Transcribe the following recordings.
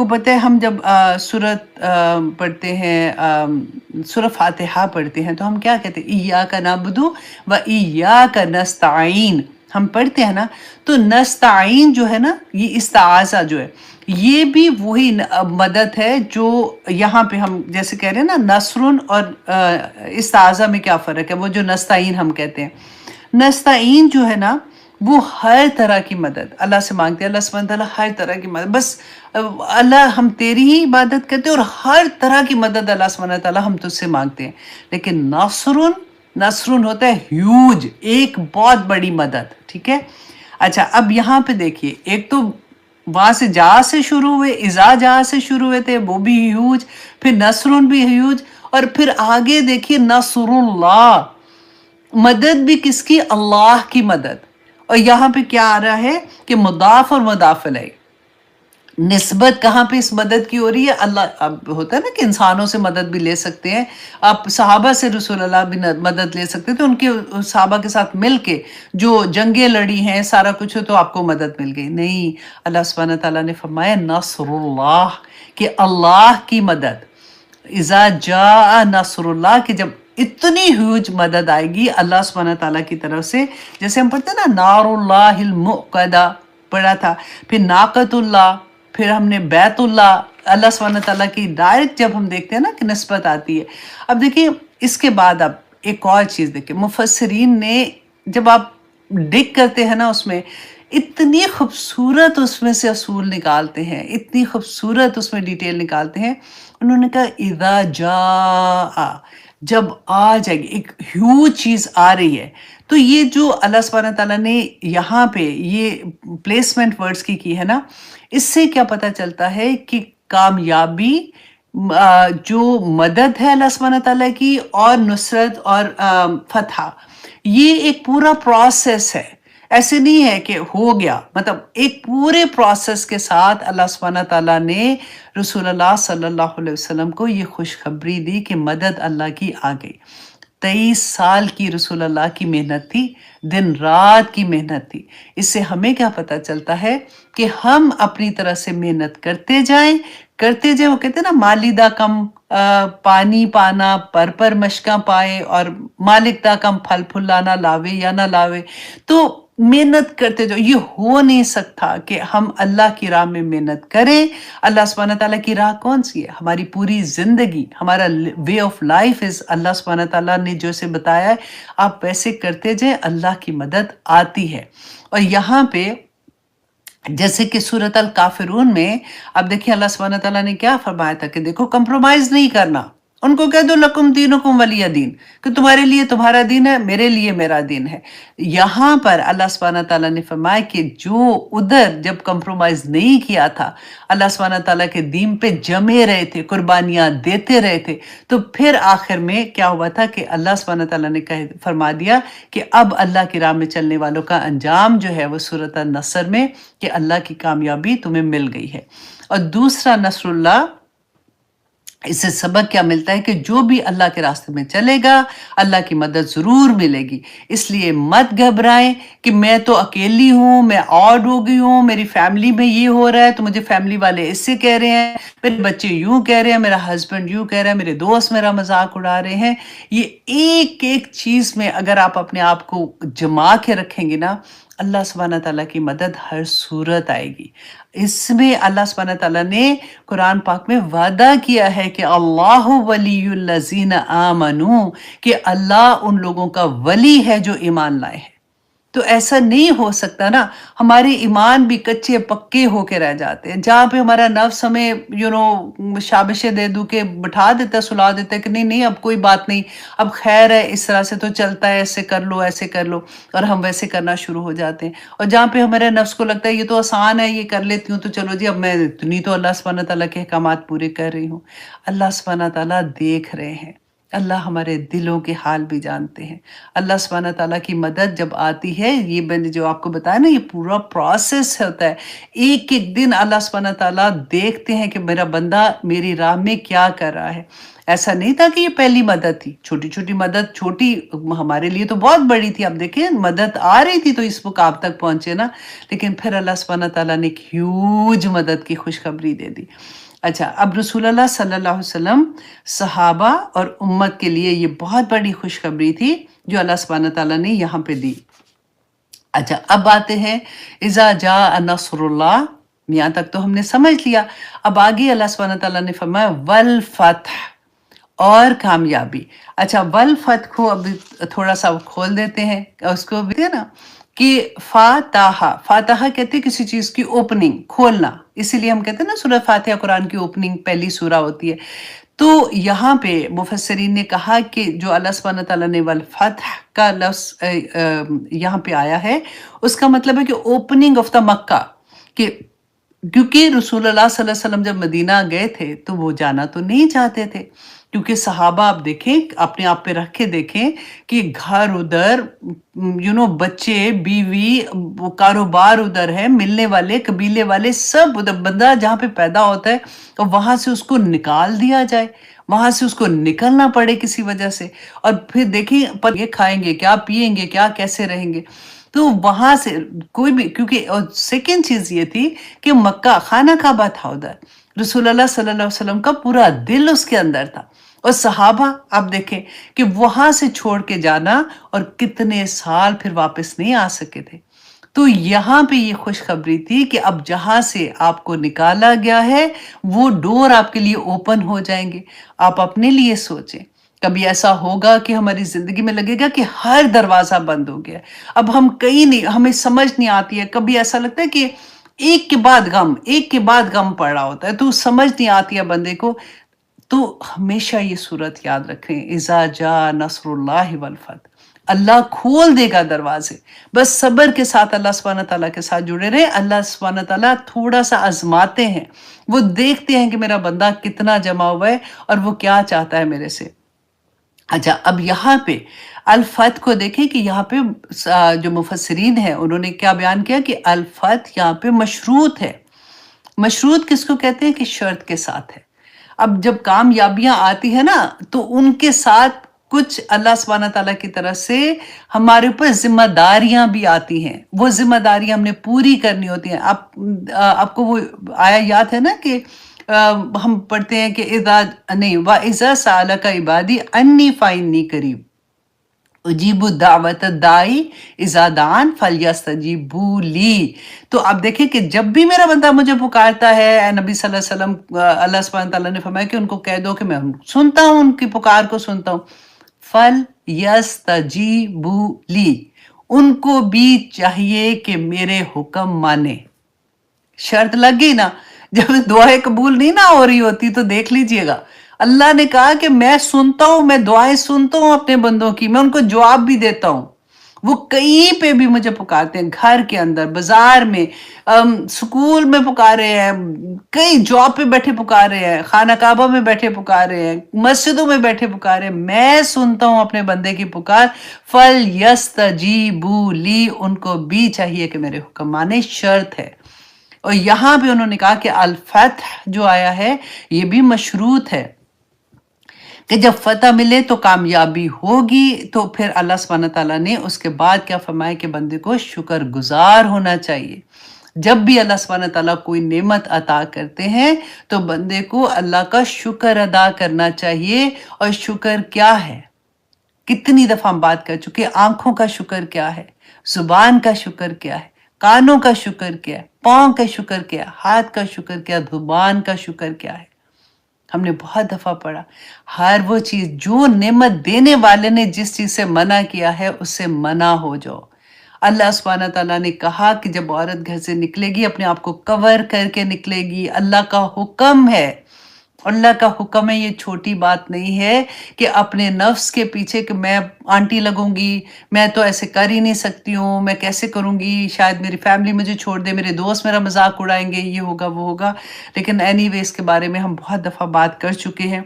आपको पता है हम जब सूरत पढ़ते हैं, सूरह फातिहा पढ़ते हैं, तो हम क्या कहते हैं? इय्याका नअबुदु व इय्याका नस्तईन। हम पढ़ते हैं ना, तो नस्तईन जो है ना, ये इस्ताज़ा जो है, ये भी वही मदद है जो यहाँ पे हम जैसे कह रहे हैं ना, नसरुन और इस्ताज़ा में क्या फ़र्क है? वो जो नस्तईन हम कहते हैं, नस्तईन जो है ना, वो हर तरह की मदद अल्लाह से मांगते हैं। अल्लाह सुब्हानहू तआला हर तरह की मदद, बस अल्लाह हम तेरी ही इबादत करते हैं और हर तरह की मदद अल्लाह सुब्हानहू तआला हम तुझसे मांगते हैं। लेकिन नसरुन, नसरुन होता है ह्यूज, एक बहुत बड़ी मदद, ठीक है? अच्छा, अब यहाँ पे देखिए, एक तो वहां से जा से शुरू हुए, इजा जा से शुरू हुए थे, वो भी ह्यूज, फिर नसरुन भी ह्यूज, और फिर आगे देखिए नसरुल्लाह, मदद भी किसकी? अल्लाह की मदद। और यहाँ पे क्या आ रहा है कि मुदाफ और मुदाफ अलैह, निस्बत कहाँ पे इस मदद की हो रही है? अल्लाह। अब होता है ना कि इंसानों से मदद भी ले सकते हैं, आप सहाबा से रसूल अल्लाह भी मदद ले सकते हैं, तो उनके सहाबा के साथ मिल के जो जंगें लड़ी हैं, सारा कुछ हो, तो आपको मदद मिल गई। नहीं, अल्लाह सुब्हानहू तआला ने फरमाया नसरुल्लाह, कि अल्लाह की मदद। इज़ा जा नसरुल्लाह, कि जब इतनी ह्यूज मदद आएगी अल्लाह सुब्हानहू तआला की तरफ से, जैसे हम पढ़ते हैं ना, नारुल्लाहिल मुक़दा पढ़ा था, फिर नाक़तुल्लाह, फिर हमने बैतुल्लाह, अल्लाह सुब्हानहू तआला की डायरेक्ट जब हम देखते हैं ना कि निस्बत आती है। अब देखिए, इसके बाद अब एक और चीज़ देखिए, मुफस्सिरीन ने जब आप डिग करते हैं ना उसमें, इतनी खूबसूरत उसमें से असूल निकालते हैं, इतनी खूबसूरत उसमें डिटेल निकालते हैं। उन्होंने कहा इज़ा जाआ, जब आ जाएगी, एक ह्यूज चीज़ आ रही है, तो ये जो अल्लाह सुब्हानहू तआला ने यहाँ पे ये प्लेसमेंट वर्ड्स की है ना, इससे क्या पता चलता है कि कामयाबी, जो मदद है अल्लाह सुब्हानहू तआला की, और नुसरत और फतह, ये एक पूरा प्रोसेस है। ऐसे नहीं है कि हो गया, मतलब एक पूरे प्रोसेस के साथ अल्लाह सुब्हानहू तआला ने रसूलुल्लाह सल्लल्लाहु अलैहि वसल्लम को ये खुशखबरी दी कि मदद अल्लाह की आ गई। 23 साल की रसूलुल्लाह की मेहनत थी, दिन रात की मेहनत थी। इससे हमें क्या पता चलता है कि हम अपनी तरह से मेहनत करते जाएं। वो कहते हैं ना, मालिदा कम पानी पाना, पर मशका पाए, और मालिक दा कम फल फुलाना, लावे या ना लावे। तो मेहनत करते जाओ, ये हो नहीं सकता कि हम अल्लाह की राह में मेहनत करें। अल्लाह सुब्हानहू तआला की राह कौन सी है? हमारी पूरी जिंदगी, हमारा वे ऑफ लाइफ इज, अल्लाह सुब्हानहू तआला ने जैसे बताया है, आप वैसे करते जाएं, अल्लाह की मदद आती है। और यहाँ पे जैसे कि सूरत अल काफिरून में, अब देखिए अल्लाह सुब्हानहू तआला ने क्या फरमाया था कि देखो, कंप्रोमाइज नहीं करना। उनको कह दो लकुम दीनुकुम वलिय दीन, कि तुम्हारे लिए तुम्हारा दीन है, मेरे लिए मेरा दीन है। यहाँ पर अल्लाह सुब्हानहू तआला ने फरमाया कि जो उधर जब कंप्रोमाइज नहीं किया था, अल्लाह सुब्हानहू तआला के दीन पे जमे रहे थे, कुर्बानियाँ देते रहे थे, तो फिर आखिर में क्या हुआ था कि अल्लाह सुब्हानहू तआला ने फरमा दिया कि अब अल्लाह की राह में चलने वालों का अंजाम जो है वो सूरत अन-नस्र में, कि अल्लाह की कामयाबी तुम्हें मिल गई है। और दूसरा नसरुल्लाह, इससे सबक क्या मिलता है कि जो भी अल्लाह के रास्ते में चलेगा, अल्लाह की मदद ज़रूर मिलेगी। इसलिए मत घबराएं कि मैं तो अकेली हूँ, मैं ऑड हो गई हूँ, मेरी फैमिली में ये हो रहा है, तो मुझे फैमिली वाले इससे कह रहे हैं, मेरे बच्चे यूँ कह रहे हैं, मेरा हस्बैंड यूँ कह रहा है, मेरे दोस्त मेरा मजाक उड़ा रहे हैं। ये एक एक चीज़ में अगर आप अपने आप को जमा के रखेंगे ना, अल्लाह सुब्हानहू तआला की मदद हर सूरत आएगी। इसमें अल्लाह सुब्हानहू तआला ने कुरान पाक में वादा किया है कि अल्लाहु वलियुल लज़ीना आमनू, कि अल्लाह उन लोगों का वली है जो ईमान लाए हैं। तो ऐसा नहीं हो सकता ना, हमारे ईमान भी कच्चे पक्के होके रह जाते हैं, जहाँ पे हमारा नफ्स हमें शाबाशें दे दू के बिठा देता है, सुला देता है कि नहीं नहीं, अब कोई बात नहीं, अब खैर है, इस तरह से तो चलता है, ऐसे कर लो ऐसे कर लो, और हम वैसे करना शुरू हो जाते हैं। और जहाँ पे हमारे नफ्स को लगता है ये तो आसान है, ये कर लेती हूँ, तो चलो जी, अब मैं इतनी तो अल्लाह सुब्हानहू तआला के अहकामात पूरे कर रही हूँ। अल्लाह सुब्हानहू तआला देख रहे हैं, अल्लाह हमारे दिलों के हाल भी जानते हैं। अल्लाह सुब्हानह ताला की मदद जब आती है, ये मैंने जो आपको बताया ना, ये पूरा प्रोसेस होता है। एक-एक दिन अल्लाह सुब्हानह ताला देखते हैं कि मेरा बंदा मेरी राह में क्या कर रहा है। ऐसा नहीं था कि ये पहली मदद थी, छोटी-छोटी मदद, छोटी हमारे लिए तो बहुत बड़ी थी। अब देखिए मदद आ रही थी तो इस मुकाम तक पहुँचे ना, लेकिन फिर अल्लाह सुब्हानह ताला ने एक ह्यूज मदद की खुशखबरी दे दी। अच्छा, अब रसूलुल्लाह सल्लल्लाहु अलैहि वसल्लम, सहाबा और उम्मत के लिए ये बहुत बड़ी खुशखबरी थी जो अल्लाह सुब्हानहू तआला ने यहाँ पे दी। अच्छा, अब आते हैं इज़ा जाअ नस्रुल्लाह, यहाँ तक तो हमने समझ लिया। अब आगे अल्लाह सुब्हानहू तआला ने फरमाया वल फतह, और कामयाबी। अच्छा, वल फतह को अभी थोड़ा-सा खोल देते हैं, उसको भी है ना कि फाताहा, फाताहा कहते हैं किसी चीज़ की ओपनिंग, खोलना। इसीलिए हम कहते हैं ना सूरह फातिहा कुरान की ओपनिंग पहली सूरा होती है। तो यहाँ पे मुफस्सिरीन ने कहा कि जो अल्लाह सुब्हानहू तआला ने वल फतह का लफ्ज़ यहाँ पे आया है, उसका मतलब है कि ओपनिंग ऑफ द मक्का, कि क्योंकि रसूलुल्लाह सल्लल्लाहु अलैहि वसल्लम जब मदीना गए थे तो वो जाना तो नहीं चाहते थे, क्योंकि सहाबा, आप देखें, अपने आप पे रख के देखें कि घर उधर, बच्चे, बीवी, वो कारोबार उधर है, मिलने वाले, कबीले वाले सब उधर, बंदा जहाँ पे पैदा होता है तो वहां से उसको निकाल दिया जाए, वहां से उसको निकलना पड़े किसी वजह से, और फिर देखिए पर ये खाएंगे क्या, पिएंगे क्या, कैसे रहेंगे। तो वहां से कोई भी, क्योंकि और सेकेंड चीज ये थी कि मक्का खाना काबा था उधर, रसूलुल्लाह सल्लल्लाहु अलैहि वसल्लम का पूरा दिल उसके अंदर था, और सहाबा आप देखें कि वहां से छोड़ के जाना, और कितने साल फिर वापस नहीं आ सके थे। तो यहाँ पे ये खुशखबरी थी कि अब जहां से आपको निकाला गया है वो डोर आपके लिए ओपन हो जाएंगे। आप अपने लिए सोचें, कभी ऐसा होगा कि हमारी जिंदगी में लगेगा कि हर दरवाजा बंद हो गया है, अब हम कहीं नहीं, हमें समझ नहीं आती है, कभी ऐसा लगता है कि एक के बाद गम, एक के बाद गम पड़ रहा होता है, तो समझ नहीं आती है बंदे को। तो हमेशा ये सूरत याद रखें, इज़ा जा नस्रुल्लाहि वल फतह, अल्लाह खोल देगा दरवाजे। बस सब्र के साथ अल्लाह सुब्हानहू तआला के साथ जुड़े रहे। अल्लाह सुब्हानहू तआला थोड़ा सा आजमाते हैं, वो देखते हैं कि मेरा बंदा कितना जमा हुआ है और वो क्या चाहता है मेरे से। अच्छा, अब यहाँ पे अल-फत को देखें कि यहाँ पे जो मुफस्सिरीन हैं उन्होंने क्या बयान किया कि अल-फत यहाँ पे मशरूत है। मशरूत किसको कहते हैं कि शर्त के साथ है। अब जब कामयाबियां आती है ना, तो उनके साथ कुछ अल्लाह सुब्हानहू तआला की तरफ से हमारे ऊपर जिम्मेदारियां भी आती हैं, वो जिम्मेदारियां हमने पूरी करनी होती हैं। आपको वो आया याद है ना कि हम पढ़ते हैं कि इज़ा नहीं व इज़ा सालका इबादी अन्नी फ़इन्नी करीब उजीबु दावत दाई इज़ा दान फलयस्तजीबू ली। तो आप देखें कि जब भी मेरा बंदा मुझे पुकारता है, ए नबी सल्लल्लाहु अलैहि वसल्लम, अल्लाह सुब्हानहू तआला ने फरमाया कि उनको कह दो कि मैं सुनता हूँ, उनकी पुकार को सुनता हूँ। फलयस्तजीबू ली, उनको भी चाहिए कि मेरे हुक्म माने। शर्त लग गई ना, जब दुआएं कबूल नहीं ना हो रही होती तो देख लीजिएगा, अल्लाह ने कहा कि मैं सुनता हूं, मैं दुआएं सुनता हूं अपने बंदों की, मैं उनको जवाब भी देता हूं। वो कहीं पे भी मुझे पुकारते हैं, घर के अंदर, बाजार में, स्कूल में पुकारे हैं, कई जॉब पे बैठे पुकारे हैं, खाना काबा में बैठे पुकारे हैं, मस्जिदों में बैठे पुकारे हैं, मैं सुनता हूं अपने बंदे की पुकार। फल यस्तजीबू ली, उनको भी चाहिए कि मेरे हुक्म माने, शर्त है। और यहाँ पे उन्होंने कहा कि अल-फतह जो आया है ये भी मशरूत है, कि जब फतह मिले तो कामयाबी होगी। तो फिर अल्लाह सुब्हानहू तआला ने उसके बाद क्या फरमाया कि बंदे को शुक्रगुजार होना चाहिए। जब भी अल्लाह सुब्हानहू तआला कोई नेमत अता करते हैं तो बंदे को अल्लाह का शुक्र अदा करना चाहिए। और शुक्र क्या है, कितनी दफा हम बात कर चुके हैं, आंखों का शुक्र क्या है, जुबान का शुक्र क्या है, कानों का शुक्र क्या है, पाँव का शुक्र क्या है, हाथ का शुक्र क्या है, जुबान का शुक्र क्या है। हमने बहुत दफा पढ़ा, हर वो चीज जो नेमत देने वाले ने जिस चीज से मना किया है उससे मना हो जाओ। अल्लाह सुब्हानहू तआला ने कहा कि जब औरत घर से निकलेगी अपने आप को कवर करके निकलेगी, अल्लाह का हुक्म है, अल्लाह का हुक्म है। ये छोटी बात नहीं है कि अपने नफ्स के पीछे कि मैं आंटी लगूंगी, मैं तो ऐसे कर ही नहीं सकती हूँ, मैं कैसे करूंगी, शायद मेरी फैमिली मुझे छोड़ दे, मेरे दोस्त मेरा मजाक उड़ाएंगे, ये होगा वो होगा। लेकिन एनीवे इसके बारे में हम बहुत दफा बात कर चुके हैं।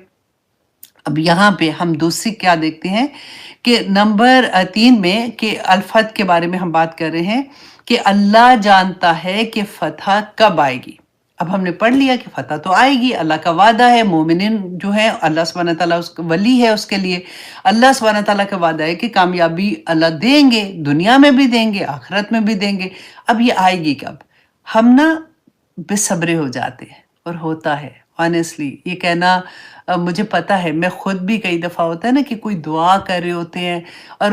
اب یہاں پہ ہم دوسری کیا دیکھتے ہیں کہ نمبر 3 میں کہ الفتح کے بارے میں ہم بات کر رہے ہیں کہ اللہ جانتا ہے کہ فتح کب آئے گی۔ اب ہم نے پڑھ لیا کہ فتح تو آئے گی، اللہ کا وعدہ ہے، مومنین جو ہے اللہ سبحانہ تعالیٰ اس کا ولی ہے اس کے لیے، اللہ سبحانہ تعالیٰ کا وعدہ ہے کہ کامیابی اللہ دیں گے، دنیا میں بھی دیں گے، آخرت میں بھی دیں گے۔ اب یہ آئے گی کب؟ ہم نا بے صبرے ہو جاتے ہیں، اور ہوتا ہے آنیسٹلی یہ کہنا مجھے پتا ہے، میں خود بھی کئی دفعہ ہوتا ہے نا کہ کوئی دعا کر رہے ہوتے ہیں اور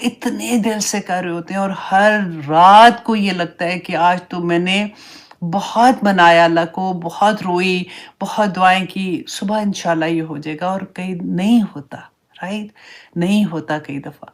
اتنے دل سے کر رہے ہوتے ہیں، اور ہر رات کو یہ لگتا ہے کہ آج تو میں نے بہت منایا اللہ کو، بہت روئی، بہت دعائیں کی، صبح انشاءاللہ یہ ہو جائے گا، اور کہیں نہیں ہوتا، رائٹ؟ نہیں ہوتا کئی دفعہ۔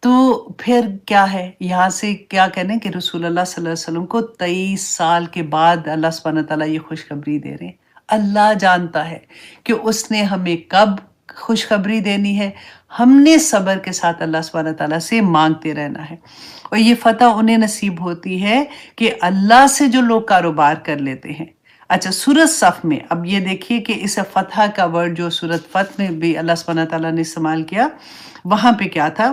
تو پھر کیا ہے یہاں سے کیا کہنے کہ رسول اللہ صلی اللہ علیہ وسلم کو 23 سال کے بعد اللہ سبحانہ تعالیٰ یہ خوشخبری دے رہے ہیں۔ اللہ جانتا ہے کہ اس نے ہمیں کب خوشخبری دینی ہے، ہم نے صبر کے ساتھ اللہ سبحانہ تعالیٰ سے مانگتے رہنا ہے، اور یہ فتح انہیں نصیب ہوتی ہے کہ اللہ سے جو لوگ کاروبار کر لیتے ہیں۔ اچھا، سورۃ صف میں اب یہ دیکھیے کہ اس فتح کا ورڈ جو سورۃ فتح میں بھی اللہ سبحانہ تعالیٰ نے استعمال کیا، وہاں پہ کیا تھا؟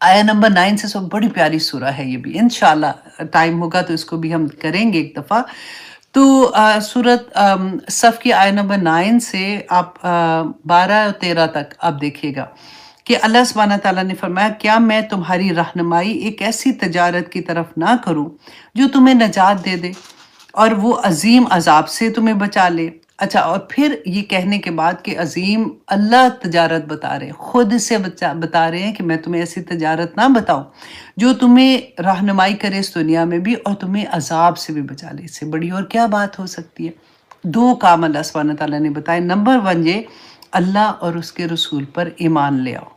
آیا نمبر 9 سے سب بڑی پیاری سورہ ہے، یہ بھی انشاءاللہ ٹائم ہوگا تو اس کو بھی ہم کریں گے ایک دفعہ۔ تو سورۃ صف کی آیا نمبر 9 سے آپ 12 اور 13 تک آپ دیکھیے گا کہ اللہ سبحانہ تعالیٰ نے فرمایا، کیا میں تمہاری رہنمائی ایک ایسی تجارت کی طرف نہ کروں جو تمہیں نجات دے دے اور وہ عظیم عذاب سے تمہیں بچا لے۔ اچھا، اور پھر یہ کہنے کے بعد کہ عظیم اللہ تجارت بتا رہے ہیں، خود سے بتا رہے ہیں کہ میں تمہیں ایسی تجارت نہ بتاؤں جو تمہیں رہنمائی کرے اس دنیا میں بھی اور تمہیں عذاب سے بھی بچا لے۔ اس سے بڑی اور کیا بات ہو سکتی ہے؟ 2 کام اللہ سبحانہ تعالیٰ نے بتائے۔ نمبر 1 یہ اللہ اور اس کے رسول پر ایمان لے آؤ۔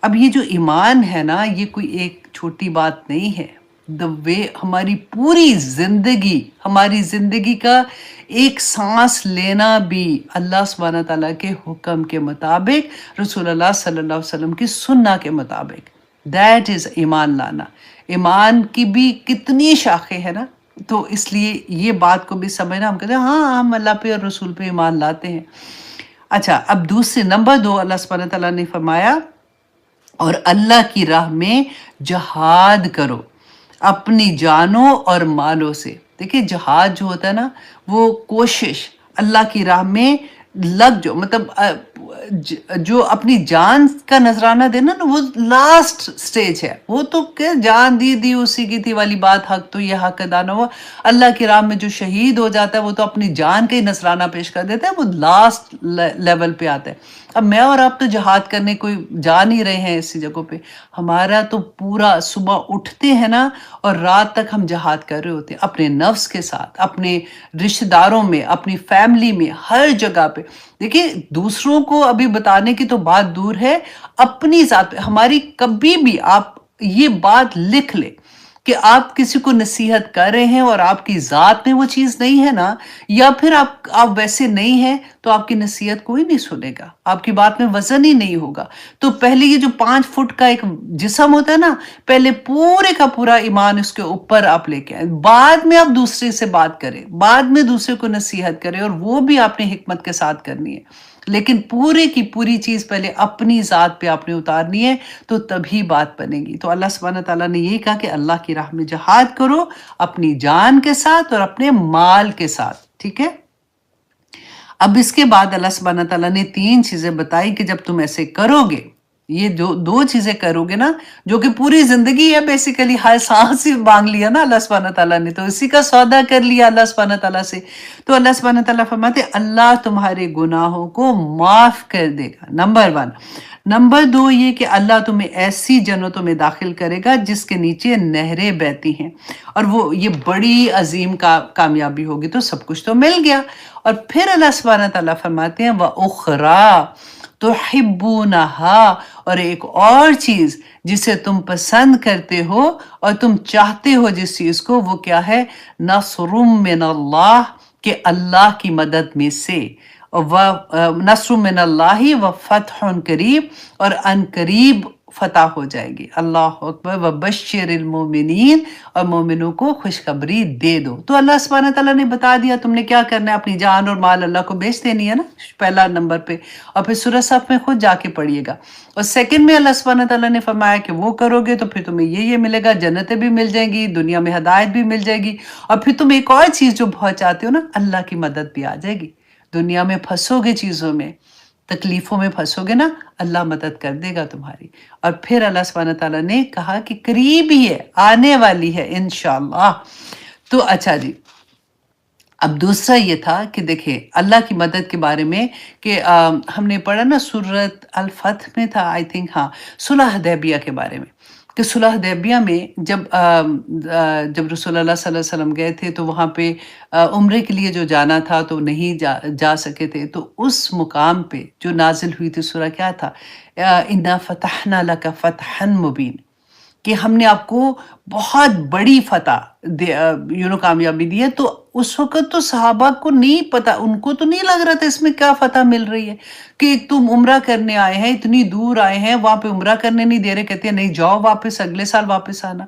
اب یہ جو ایمان ہے نا، یہ کوئی ایک چھوٹی بات نہیں ہے۔ ہماری پوری زندگی، ہماری زندگی کا ایک سانس لینا بھی اللہ سبحانہ تعالیٰ کے حکم کے مطابق، رسول اللہ صلی اللہ علیہ وسلم کی سنہ کے مطابق، دیٹ از ایمان لانا۔ ایمان کی بھی کتنی شاخیں ہیں نا، تو اس لیے یہ بات کو بھی سمجھنا، ہم کہتے ہیں ہاں ہم اللہ پہ اور رسول پہ ایمان لاتے ہیں۔ اچھا، اب دوسرے نمبر 2 اللہ سبحانہ تعالیٰ نے فرمایا، اور اللہ کی راہ میں جہاد کرو اپنی جانوں اور مالوں سے۔ دیکھیں جہاد جو ہوتا ہے نا، وہ کوشش اللہ کی راہ میں لگ جو، مطلب جو اپنی جان کا نذرانہ دینا نا، وہ لاسٹ سٹیج ہے۔ وہ تو کہ جان دی اسی کی تھی والی بات، حق تو یہ حق ادا نہ ہوا۔ اللہ کی راہ میں جو شہید ہو جاتا ہے وہ تو اپنی جان کا ہی نذرانہ پیش کر دیتا ہے، وہ لاسٹ لیول پہ آتا ہے۔ اب میں اور آپ تو جہاد کرنے کوئی جا نہیں رہے ہیں ایسی جگہوں پہ، ہمارا تو پورا صبح اٹھتے ہیں نا اور رات تک ہم جہاد کر رہے ہوتے ہیں، اپنے نفس کے ساتھ، اپنے رشتہ داروں میں، اپنی فیملی میں، ہر جگہ پہ۔ دیکھیں دوسروں کو ابھی بتانے کی تو بات دور ہے، اپنی ذات پہ ہماری کبھی بھی آپ یہ بات لکھ لیں کہ آپ کسی کو نصیحت کر رہے ہیں اور آپ کی ذات میں وہ چیز نہیں ہے نا، یا پھر آپ ویسے نہیں ہیں، تو آپ کی نصیحت کوئی نہیں سنے گا، آپ کی بات میں وزن ہی نہیں ہوگا۔ تو پہلے یہ جو 5 فٹ کا ایک جسم ہوتا ہے نا، پہلے پورے کا پورا ایمان اس کے اوپر آپ لے کے آئیں، بعد میں آپ دوسرے سے بات کریں، بعد میں دوسرے کو نصیحت کریں، اور وہ بھی آپ نے حکمت کے ساتھ کرنی ہے، لیکن پورے کی پوری چیز پہلے اپنی ذات پہ آپ نے اتارنی ہے، تو تبھی بات بنے گی۔ تو اللہ سبحانہ تعالیٰ نے یہ کہا کہ اللہ کی راہ میں جہاد کرو اپنی جان کے ساتھ اور اپنے مال کے ساتھ، ٹھیک ہے؟ اب اس کے بعد اللہ سبحانہ تعالیٰ نے 3 چیزیں بتائی کہ جب تم ایسے کرو گے، یہ جو 2 چیزیں کرو گے نا، جو کہ پوری زندگی ہے، بیسیکلی ہر سانس ہی مانگ لیا نا اللہ سبحانہ تعالیٰ نے، تو اسی کا سودا کر لیا اللہ سبحانہ تعالیٰ سے۔ تو اللہ سبحانہ تعالیٰ فرماتے اللہ تمہارے گناہوں کو معاف کر دے گا، نمبر 1۔ نمبر 2 یہ کہ اللہ تمہیں ایسی جنتوں میں داخل کرے گا جس کے نیچے نہریں بہتی ہیں، اور وہ یہ بڑی عظیم کامیابی ہوگی، تو سب کچھ تو مل گیا۔ اور پھر اللہ سبحانہ تعالیٰ فرماتے ہیں وَأُخْرَى تُحِبُّونَهَا، اور ایک اور چیز جسے تم پسند کرتے ہو اور تم چاہتے ہو جس چیز کو، وہ کیا ہے؟ نَصْرٌ مِّنَ اللَّهِ، کہ اللہ کی مدد میں سے، نصر من اللہ و فتح قریب، اور ان قریب فتح ہو جائے گی۔ اللہ اکبر وبشر المومنین، اور مومنوں کو خوشخبری دے دو۔ تو اللہ سبحانہ تعالیٰ نے بتا دیا تم نے کیا کرنا ہے، اپنی جان اور مال اللہ کو بیچ دینی ہے نا، پہلا نمبر پہ، اور پھر سورہ صف میں خود جا کے پڑھیے گا۔ اور سیکنڈ میں اللہ سبحانہ تعالیٰ نے فرمایا کہ وہ کرو گے تو پھر تمہیں یہ ملے گا، جنتیں بھی مل جائیں گی، دنیا میں ہدایت بھی مل جائے گی، اور پھر تم ایک اور چیز جو بہت چاہتے ہو نا، اللہ کی مدد بھی آ جائے گی۔ دنیا میں پھنسو گے چیزوں میں، تکلیفوں میں پھنسو گے نا، اللہ مدد کر دے گا تمہاری۔ اور پھر اللہ سبحانہ تعالیٰ نے کہا کہ قریب ہی ہے، آنے والی ہے انشاءاللہ۔ تو اچھا جی، اب دوسرا یہ تھا کہ دیکھیں اللہ کی مدد کے بارے میں کہ ہم نے پڑھا نا سورۃ الفتح میں تھا آئی تھنک، ہاں، صلح حدیبیہ کے بارے میں، کہ صلح حدیبیہ میں جب رسول اللہ صلی اللہ علیہ وسلم گئے تھے تو وہاں پہ عمرے کے لیے جو جانا تھا تو نہیں جا سکے تھے، تو اس مقام پہ جو نازل ہوئی تھی سورہ کیا تھا، اِنَّا فَتَحْنَا لَكَ فَتْحًا مُبِينًا، کہ ہم نے آپ کو بہت بڑی فتح کامیابی دی ہے۔ تو اس وقت تو صحابہ کو نہیں پتا، ان کو تو نہیں لگ رہا تھا اس میں کیا فتح مل رہی ہے، کہ تم عمرہ کرنے آئے ہیں، اتنی دور آئے ہیں، وہاں پہ عمرہ کرنے نہیں دے رہے، کہتے ہیں نہیں جاؤ واپس، اگلے سال واپس آنا،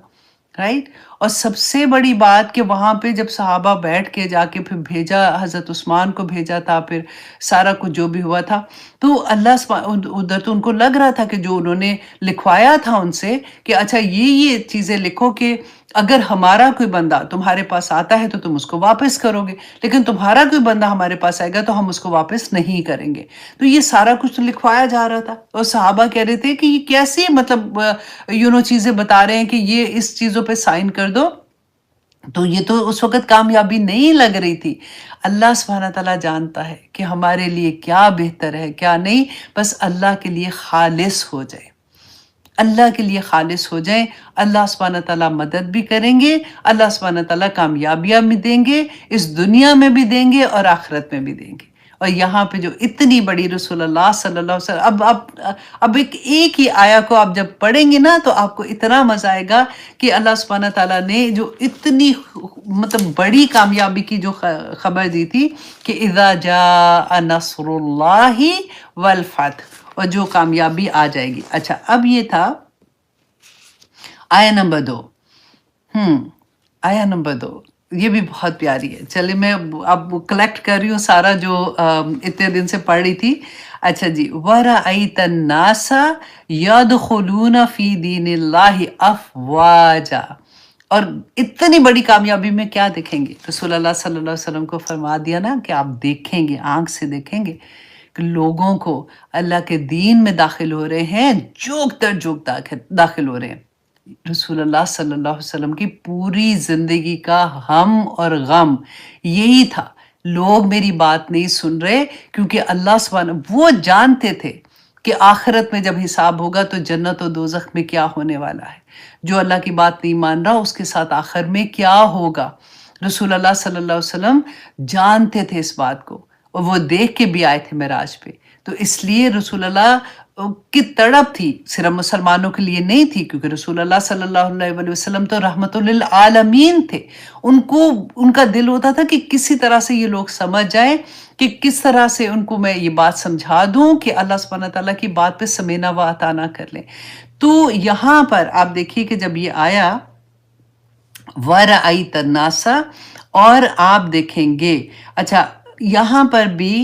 رائٹ۔ اور سب سے بڑی بات کہ وہاں پہ جب صحابہ بیٹھ کے جا کے پھر بھیجا، حضرت عثمان کو بھیجا تھا، پھر سارا کچھ جو بھی ہوا تھا، تو اللہ ادھر تو ان کو لگ رہا تھا کہ جو انہوں نے لکھوایا تھا ان سے کہ اچھا یہ چیزیں لکھو کہ اگر ہمارا کوئی بندہ تمہارے پاس آتا ہے تو تم اس کو واپس کرو گے، لیکن تمہارا کوئی بندہ ہمارے پاس آئے گا تو ہم اس کو واپس نہیں کریں گے۔ تو یہ سارا کچھ لکھوایا جا رہا تھا، اور صحابہ کہہ رہے تھے کہ یہ کیسی مطلب چیزیں بتا رہے ہیں کہ یہ اس چیزوں پہ سائن کر دو، تو یہ تو اس وقت کامیابی نہیں لگ رہی تھی۔ اللہ سبحانہ تعالیٰ جانتا ہے کہ ہمارے لیے کیا بہتر ہے کیا نہیں، بس اللہ کے لیے خالص ہو جائے، اللہ کے لیے خالص ہو جائیں، اللہ سبحانہ تعالیٰ مدد بھی کریں گے، اللہ سبحانہ تعالیٰ کامیابیاں بھی دیں گے، اس دنیا میں بھی دیں گے اور آخرت میں بھی دیں گے۔ اور یہاں پہ جو اتنی بڑی رسول اللہ صلی اللہ علیہ وسلم، اب ایک ہی آیا کو آپ جب پڑھیں گے نا تو آپ کو اتنا مزہ آئے گا کہ اللہ سبحانہ تعالیٰ نے جو اتنی مطلب بڑی کامیابی کی جو خبر دی تھی کہ اذا جاء نصر اللہ والفتح، اور جو کامیابی آ جائے گی۔ اچھا، اب یہ تھا آیا نمبر 2۔ آیا نمبر 2 یہ بھی بہت پیاری ہے۔ چلے میں اب کلیکٹ کر رہی ہوں سارا جو اتنے دن سے پڑھ رہی تھی۔ اچھا جی، وَرَأَيْتَ النَّاسَ يَدْخُلُونَ فِي دِينِ اللَّهِ أَفْوَاجًا، اور اتنی بڑی کامیابی میں کیا دیکھیں گے؟ رسول اللہ صلی اللہ علیہ وسلم کو فرما دیا نا کہ آپ دیکھیں گے، آنکھ سے دیکھیں گے کہ لوگوں کو اللہ کے دین میں داخل ہو رہے ہیں، جوک در جوک داخل ہو رہے ہیں۔ رسول اللہ صلی اللہ علیہ وسلم کی پوری زندگی کا ہم اور غم یہی تھا، لوگ میری بات نہیں سن رہے، کیونکہ اللہ سبحانہ وہ جانتے تھے کہ آخرت میں جب حساب ہوگا تو جنت و دوزخ میں کیا ہونے والا ہے، جو اللہ کی بات نہیں مان رہا اس کے ساتھ آخر میں کیا ہوگا۔ رسول اللہ صلی اللہ علیہ وسلم جانتے تھے اس بات کو، اور وہ دیکھ کے بھی آئے تھے معراج پہ۔ تو اس لیے رسول اللہ کی تڑپ تھی، صرف مسلمانوں کے لیے نہیں تھی، کیونکہ رسول اللہ صلی اللہ علیہ وسلم تو رحمت للعالمین تھے، ان کا دل ہوتا تھا کہ کسی طرح سے یہ لوگ سمجھ جائیں، کہ کس طرح سے ان کو میں یہ بات سمجھا دوں کہ اللہ سبحانہ تعالیٰ کی بات پہ سمینا و عطا نہ کر لیں۔ تو یہاں پر آپ دیکھیے کہ جب یہ آیا وَرَأَيْتَ النَّاسَ، اور آپ دیکھیں گے، اچھا یہاں پر بھی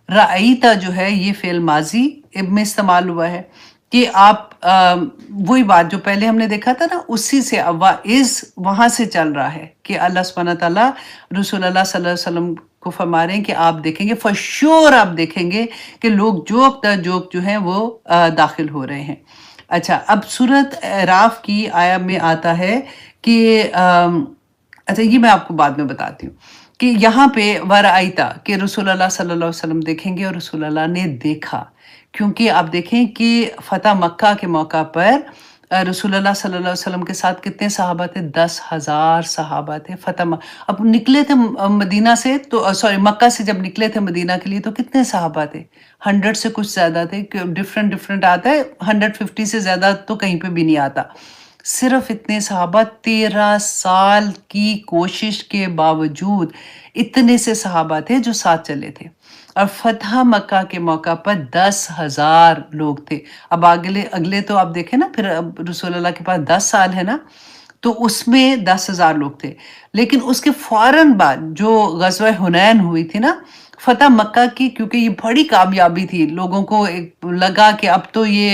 رأیتا جو ہے یہ فعل ماضی میں استعمال ہوا ہے، کہ آپ وہی بات جو پہلے ہم نے دیکھا تھا نا، اسی سے وہاں سے چل رہا ہے کہ اللہ سبحانہ تعالیٰ رسول اللہ صلی اللہ علیہ وسلم کو فرما رہے ہیں کہ آپ دیکھیں گے، for sure آپ دیکھیں گے کہ لوگ جوک در جوک جو ہیں وہ داخل ہو رہے ہیں۔ اچھا، اب سورۃ اعراف کی آیا میں آتا ہے کہ اچھا یہ میں آپ کو بعد میں بتاتی ہوں، کہ یہاں پہ ورائتا کہ رسول اللہ صلی اللہ علیہ وسلم دیکھیں گے، اور رسول اللہ نے دیکھا، کیونکہ آپ دیکھیں کہ فتح مکہ کے موقع پر رسول اللہ صلی اللہ علیہ وسلم کے ساتھ کتنے صحابہ تھے؟ 10,000 صحابہ تھے۔ اب نکلے تھے مدینہ سے تو مکہ سے جب نکلے تھے مدینہ کے لیے تو کتنے صحابہ تھے؟ 100 سے کچھ زیادہ تھے، ڈفرنٹ آتا ہے، 150 سے زیادہ تو کہیں پہ بھی نہیں آتا۔ सिर्फ इतने सहाबा 13 साल की कोशिश के बावजूद इतने से सहाबा थे जो साथ चले थे। और फ़तह मक्का के मौका पर 10,000 लोग थे। अब अगले अगले तो आप देखें ना, फिर अब रसूल अल्लाह के पास 10 साल है ना, तो उसमें 10,000 लोग थे। लेकिन उसके फ़ौरन बाद जो ग़ज़वा हुनैन हुई थी ना, फ़तह मक्का की, क्योंकि ये बड़ी कामयाबी थी, लोगों को एक लगा कि अब तो ये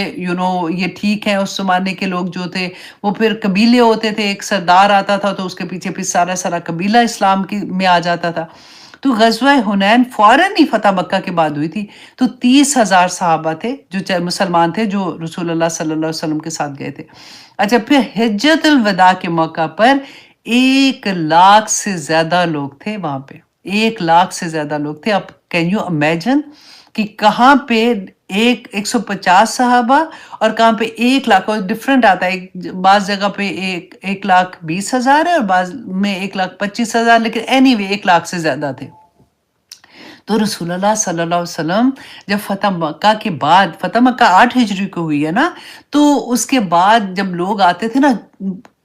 ये ठीक है। उस ज़माने के लोग जो थे, वो फिर कबीले होते थे, एक सरदार आता था तो उसके पीछे फिर सारा-सारा कबीला इस्लाम की में आ जाता था। तो ग़ज़वा हुनैन फ़ौरन ही फ़तह मक्का के बाद हुई थी। तो 30,000 सहाबा थे जो मुसलमान थे, जो रसूल अल्लाह सल्लल्लाहु अलैहि वसल्लम के साथ गए थे। अच्छा, फिर हिज्जतुल वदा के मौका पर 1 लाख से ज़्यादा लोग थे वहाँ पे। 1 लाख से ज़्यादा लोग थे। अब कैन यू इमेजिन कि कहाँ पे एक 150 सहाबा और कहाँ पे 1 लाख, और डिफरेंट आता है। बाज़ जगह पे 1 लाख 20,000 है और बाज़ में 1 लाख 25,000, लेकिन एनीवे 1 लाख से ज़्यादा थे। तो रसूलुल्लाह सल्लल्लाहु अलैहि वसल्लम जब फ़तह मक्का 8 हिजरी को हुई है ना, तो उसके बाद जब लोग आते थे ना,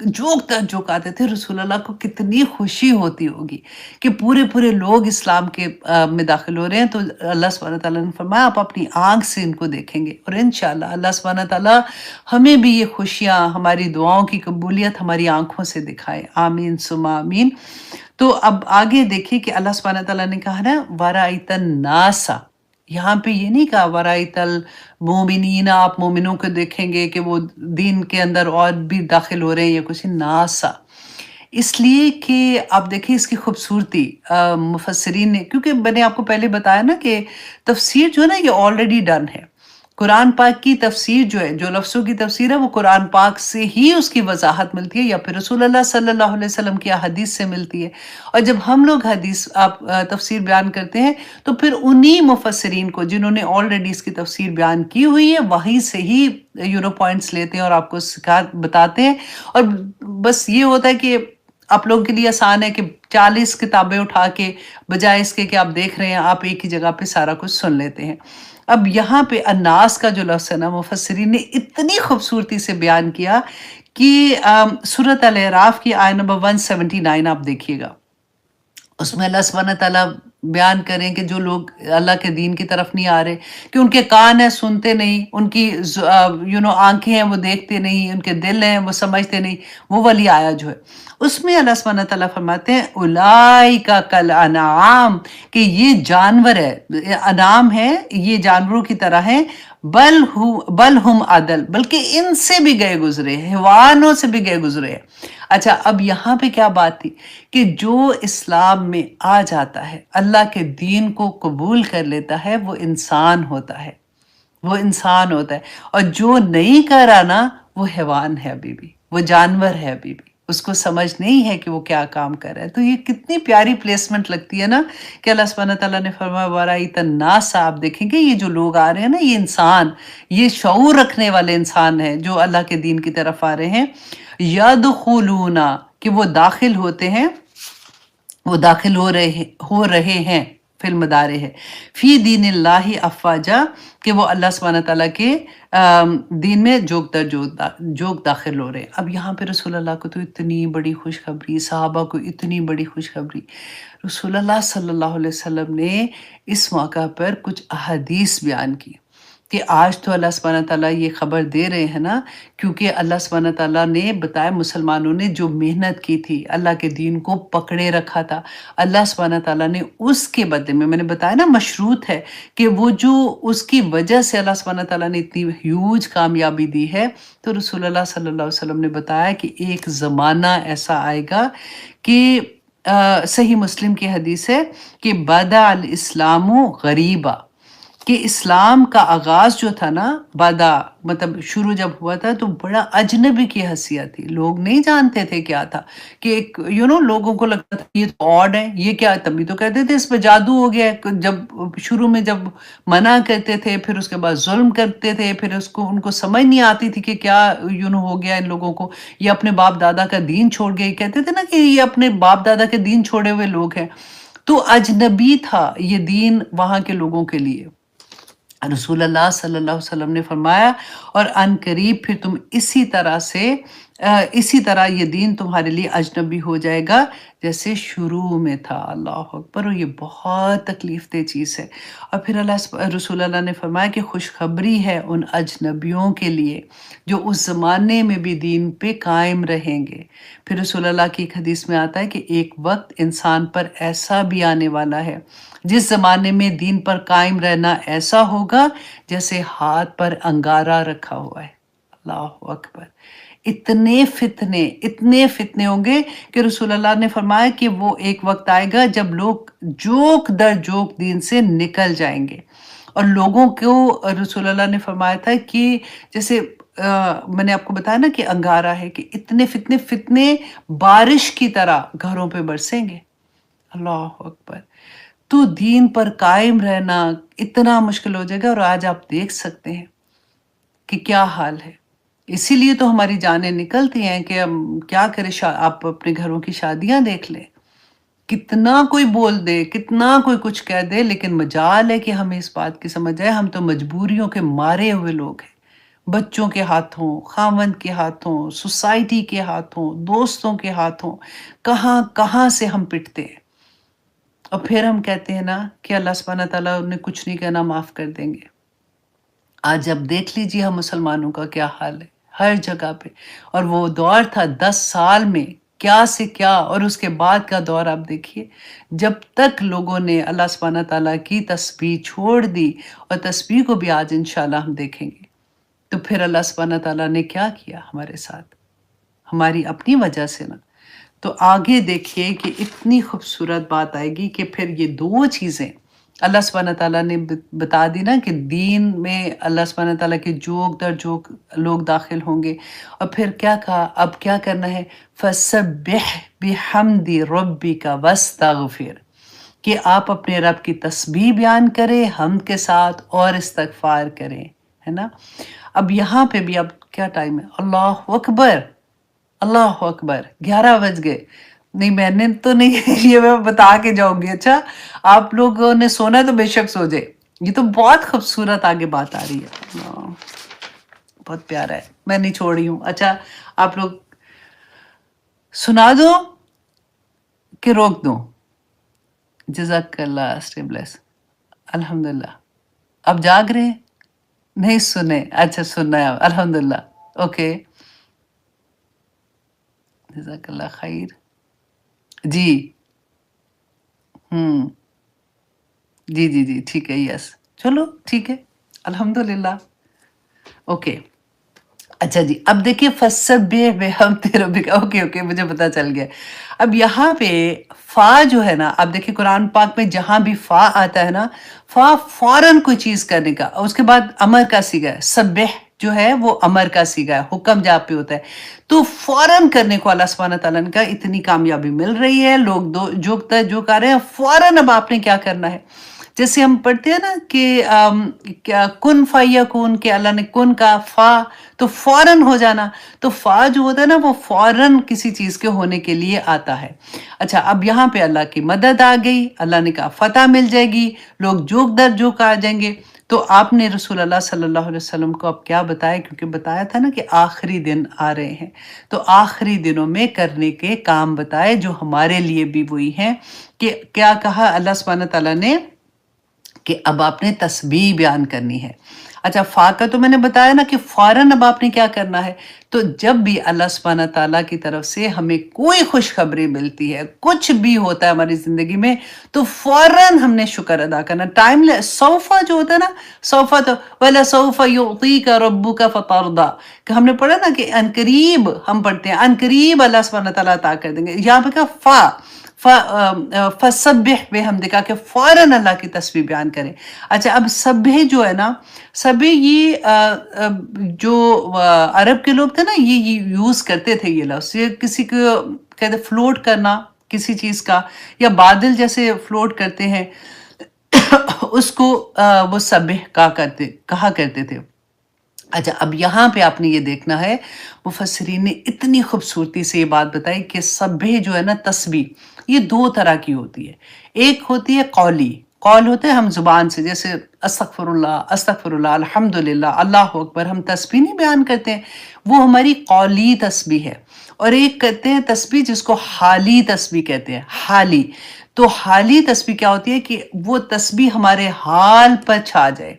जोक आते थे, रसूलुल्लाह को कितनी खुशी होती होगी कि पूरे-पूरे लोग इस्लाम के में दाखिल हो रहे हैं। तो अल्लाह सुब्हानहू व तआला ने फरमाया, आप अपनी आँख से इनको देखेंगे, और इंशाअल्लाह अल्लाह सुब्हानहू व तआला हमें भी ये खुशियाँ, हमारी दुआओं की कबूलियत हमारी आँखों से दिखाए। आमीन सुम्मा आमीन। तो अब आगे देखिए कि अल्लाह सुब्हानहू व तआला ने कहा ना, वराइतन नासा, यहाँ पे ये नहीं कहा वराइतल मोमिनीना, आप मोमिनों को देखेंगे कि वो दीन के अंदर और भी दाखिल हो रहे हैं या कुछ, नासा। इसलिए कि आप देखिए इसकी खूबसूरती, मुफस्सिरीन ने, क्योंकि मैंने आपको पहले बताया ना कि तफसीर जो है ना, ये ऑलरेडी डन है। कुरान पाक की तफसीर जो है, जो लफ्ज़ों की तफसीर है, वो कुरान पाक से ही उसकी वज़ाहत मिलती है, या फिर रसूलुल्लाह सल्लल्लाहु अलैहि वसल्लम की हदीस से मिलती है। और जब हम लोग तफसीर बयान करते हैं, तो फिर उन्हीं मुफस्सिरीन को, जिन्होंने ऑलरेडी इसकी तफसीर बयान की हुई है, वहीं से ही पॉइंट्स लेते हैं और आपको बताते हैं। और बस ये होता है कि आप लोगों के लिए आसान है कि 40 किताबें उठा के, बजाय इसके कि आप देख रहे हैं, आप एक ही जगह पे सारा कुछ सुन लेते हैं। अब यहाँ पे अन्नास का जो लफ्ज़ है ना, मुफस्सिरीन ने इतनी खूबसूरती से बयान किया कि सूरत अल-अराफ की आयत नंबर 179 आप देखिएगा। उसमें अल्लाह सुब्हानहू तआला बयान करें कि जो लोग अल्लाह के दीन की तरफ नहीं आ रहे, कि उनके कान हैं सुनते नहीं, उनकी आँखें हैं वो देखते नहीं, उनके दिल हैं वो समझते नहीं, वो वाली आयत जो है, उसमें अल्लाह सुब्हानहू तआला फरमाते हैं उलाइका कल अनआम, कि ये जानवर है, अनाम है, ये जानवरों की तरह है। बल हुम अदल, बल्कि इनसे भी गए गुजरे, हैवानों से भी गए गुजरे हैं। अच्छा, अब यहाँ पे क्या बात थी कि जो इस्लाम में आ जाता है, अल्लाह के दीन को कबूल कर लेता है, वो इंसान होता है, वो इंसान होता है। और जो नहीं करा ना, वो हैवान है अभी भी, वो जानवर है अभी भी, उसको समझ नहीं है कि वो क्या काम कर रहा है। तो ये कितनी प्यारी प्लेसमेंट लगती है ना, कि अल्लाह सुब्हानहू तआला ने फरमाया वराइतन नास, आप देखेंगे ये जो लोग आ रहे हैं ना, ये इंसान, ये शऊर रखने वाले इंसान हैं जो अल्लाह के दीन की तरफ आ रहे हैं। यदखुलूना, कि वो दाखिल होते हैं, वो दाखिल हो रहे हैं, फिल मदारे है, फी दीनिल्लाहि अफ़वाजा, कि वो अल्लाह सुब्हानहू तआला के दीन में जोक दाखिल हो रहे हैं। अब यहाँ पे रसूलुल्लाह को तो इतनी बड़ी खुशखबरी, सहाबा को इतनी बड़ी खुशखबरी, रसूलुल्लाह सल्लल्लाहु अलैहि वसल्लम ने इस मौका पर कुछ अहादीस बयान की कि आज तो अल्लाह सुब्हानहू तआला ये ख़बर दे रहे हैं ना, क्योंकि अल्लाह सुब्हानहू तआला ने बताया मुसलमानों ने जो मेहनत की थी, अल्लाह के दीन को पकड़े रखा था, अल्लाह सुब्हानहू तआला ने उसके बदले में, मैंने बताया ना मशरूत है, कि वो जो उसकी वजह से अल्लाह सुब्हानहू तआला ने इतनी ह्यूज कामयाबी दी है। तो रसूलुल्लाह सल्लल्लाहु अलैहि वसल्लम ने बताया कि एक ज़माना ऐसा आएगा कि सही मुस्लिम की हदीस है कि बदा अल इस्लामु गरीबा, कि इस्लाम का आगाज़ जो था ना, बदा मतलब शुरू जब हुआ था, तो बड़ा अजनबी की हैसियत थी, लोग नहीं जानते थे क्या था, कि एक लोगों को लगता था ये तो ऑड है, ये क्या, तभी तो कहते थे इस पे जादू हो गया है। जब शुरू में जब मना करते थे, फिर उसके बाद जुल्म करते थे, फिर उसको उनको समझ नहीं आती थी कि क्या हो गया इन लोगों को, ये अपने बाप दादा का दीन छोड़ गए, कहते थे ना कि ये अपने बाप दादा के दीन छोड़े हुए लोग हैं। तो अजनबी था ये दीन वहाँ के लोगों के लिए। रसूलुल्लाह सल्लल्लाहु अलैहि वसल्लम ने फरमाया, और अन करीब फिर तुम इसी तरह से اسی طرح یہ دین تمہارے لیے اجنبی ہو جائے گا جیسے شروع میں تھا۔ اللہ اکبر! اور یہ بہت تکلیف دہ چیز ہے۔ اور پھر رسول اللہ نے فرمایا کہ خوشخبری ہے ان اجنبیوں کے لیے جو اس زمانے میں بھی دین پہ قائم رہیں گے۔ پھر رسول اللہ کی ایک حدیث میں آتا ہے کہ ایک وقت انسان پر ایسا بھی آنے والا ہے جس زمانے میں دین پر قائم رہنا ایسا ہوگا جیسے ہاتھ پر انگارہ رکھا ہوا ہے۔ اللہ اکبر! اتنے فتنے ہوں گے کہ رسول اللہ نے فرمایا کہ وہ ایک وقت آئے گا جب لوگ جوک در جوک دین سے نکل جائیں گے، اور لوگوں کو رسول اللہ نے فرمایا تھا کہ جیسے میں نے آپ کو بتایا نا کہ انگارہ ہے، کہ اتنے فتنے بارش کی طرح گھروں پہ برسیں گے۔ اللہ اکبر! تو دین پر قائم رہنا اتنا مشکل ہو جائے گا، اور آج آپ دیکھ سکتے ہیں کہ کیا حال ہے۔ اسی لیے تو ہماری جانیں نکلتی ہیں کہ ہم کیا کریں۔ آپ اپنے گھروں کی شادیاں دیکھ لیں، کتنا کوئی بول دے، کتنا کوئی کچھ کہہ دے، لیکن مجال ہے کہ ہمیں اس بات کی سمجھ آئے ہم تو مجبوریوں کے مارے ہوئے لوگ ہیں۔ بچوں کے ہاتھوں، خاوند کے ہاتھوں، سوسائٹی کے ہاتھوں، دوستوں کے ہاتھوں، کہاں کہاں سے ہم پٹتے ہیں، اور پھر ہم کہتے ہیں نا کہ اللہ سبحانہ تعالیٰ نے کچھ نہیں کہنا، معاف کر دیں گے۔ آج اب دیکھ لیجیے ہم مسلمانوں کا کیا حال ہے ہر جگہ پہ۔ اور وہ دور تھا 10 سال میں کیا سے کیا، اور اس کے بعد کا دور آپ دیکھیے، جب تک لوگوں نے اللہ سبحانہ تعالیٰ کی تسبیح چھوڑ دی، اور تسبیح کو بھی آج انشاءاللہ ہم دیکھیں گے، تو پھر اللہ سبحانہ تعالیٰ نے کیا کیا ہمارے ساتھ، ہماری اپنی وجہ سے نا۔ تو آگے دیکھیے کہ اتنی خوبصورت بات آئے گی کہ پھر یہ دو چیزیں اللہ سبحانہ تعالیٰ نے بتا دی نا، کہ دین میں اللہ سبحانہ تعالیٰ کے جوک در جوک لوگ داخل ہوں گے، اور پھر کیا کہا، اب کیا کرنا ہے، فَسَبِّحْ بِحَمْدِ رَبِّكَ وَاسْتَغْفِرْ، کہ آپ اپنے رب کی تسبیح بیان کریں حمد کے ساتھ اور استغفار کریں، ہے نا۔ اب یہاں پہ بھی اب کیا ٹائم ہے، اللہ اکبر! اللہ اکبر! 11 بج گئے۔ نہیں، میں نے تو نہیں یہ میں بتا کے جاؤں گی۔ اچھا، آپ لوگوں نے سونا ہے تو بے شک سو جائے۔ یہ تو بہت خوبصورت آگے بات آ رہی ہے، بہت پیارا ہے، میں نہیں چھوڑ رہی ہوں۔ اچھا، آپ لوگ سنا دو کہ روک دو؟ جزاک اللہ، اسٹے بلیس۔ الحمدللہ، اب جاگ رہے ہیں؟ نہیں سنے؟ اچھا، سننا ہے الحمدللہ، اوکے، جزاک اللہ خیر۔ جی، جی جی جی، ٹھیک ہے، یس، چلو ٹھیک ہے، الحمدللہ، اوکے۔ اچھا جی، اب دیکھیے فَسَبِّحْ بِحَمْدِ رَبِّكَ، اوکے، مجھے پتا چل گیا۔ اب یہاں پہ فا جو ہے نا، اب دیکھیے قرآن پاک میں جہاں بھی فا آتا ہے نا، فا فوراً کوئی چیز کرنے کا، اس کے بعد امر کا صیغہ ہے، سبح جو ہے وہ امر کا صیغہ ہے، حکم جہاں پہ ہوتا ہے، تو فوراً کرنے کو اللہ سبحانہ تعالیٰ نے کہا، اتنی کامیابی مل رہی ہے، لوگ جو کر رہے ہیں، فوراً اب آپ نے کیا کرنا ہے۔ جیسے ہم پڑھتے ہیں نا کہ کن فیکون، کہ اللہ نے کن کا فا تو فوراً ہو جانا، تو فا جو ہوتا ہے نا وہ فوراً کسی چیز کے ہونے کے لیے آتا ہے۔ اچھا، اب یہاں پہ اللہ کی مدد آ گئی، اللہ نے کہا فتح مل جائے گی، لوگ جوک در جوک آ جائیں گے۔ تو آپ نے رسول اللہ صلی اللہ علیہ وسلم کو اب کیا بتایا، کیونکہ بتایا تھا نا کہ آخری دن آ رہے ہیں، تو آخری دنوں میں کرنے کے کام بتائے جو ہمارے لیے بھی وہی ہیں، کہ کیا کہا اللہ سبحانہ تعالیٰ نے، کہ اب آپ نے تسبیح بیان کرنی ہے۔ اچھا، فا کا تو میں نے بتایا نا کہ فوراً اب آپ نے کیا کرنا ہے۔ تو جب بھی اللہ سبحانہ تعالیٰ کی طرف سے ہمیں کوئی خوشخبری ملتی ہے، کچھ بھی ہوتا ہے ہماری زندگی میں، تو فوراً ہم نے شکر ادا کرنا، ٹائم سوفا جو ہوتا ہے نا، سوفا تو وَلَسَوْفَ يُعْطِيكَ رَبُّكَ فَتَرْضَىٰ، کہ ہم نے پڑھا نا کہ عنقریب، ہم پڑھتے ہیں عنقریب اللہ سبحانہ تعالیٰ عطا کر دیں گے۔ یہاں پہ کہا فا، فَسَبِّحْ بِحَمْدِكَ، کہ فوراً اللہ کی تسبیح بیان کریں۔ اچھا، اب سبح جو ہے نا، سبح یہ جو عرب کے لوگ تھے نا، یہ یوز کرتے تھے یہ لفظ، یہ کسی کو کہتے فلوٹ کرنا کسی چیز کا، یا بادل جیسے فلوٹ کرتے ہیں اس کو وہ سبح کہا کرتے تھے۔ اچھا، اب یہاں پہ آپ نے یہ دیکھنا ہے، مفسرین نے اتنی خوبصورتی سے یہ بات بتائی کہ سبح جو ہے نا، تسبیح، یہ دو طرح کی ہوتی ہے۔ ایک ہوتی ہے قولی، قول ہوتا ہے ہم زبان سے، جیسے استغفراللہ، الحمدللہ، اللہ اکبر، ہم تسبیح نہیں بیان کرتے ہیں، وہ ہماری قولی تسبیح ہے۔ اور ایک کہتے ہیں تسبیح جس کو حالی تسبیح کہتے ہیں، حالی۔ تو حالی تسبیح کیا ہوتی ہے کہ وہ تسبیح ہمارے حال پر چھا جائے،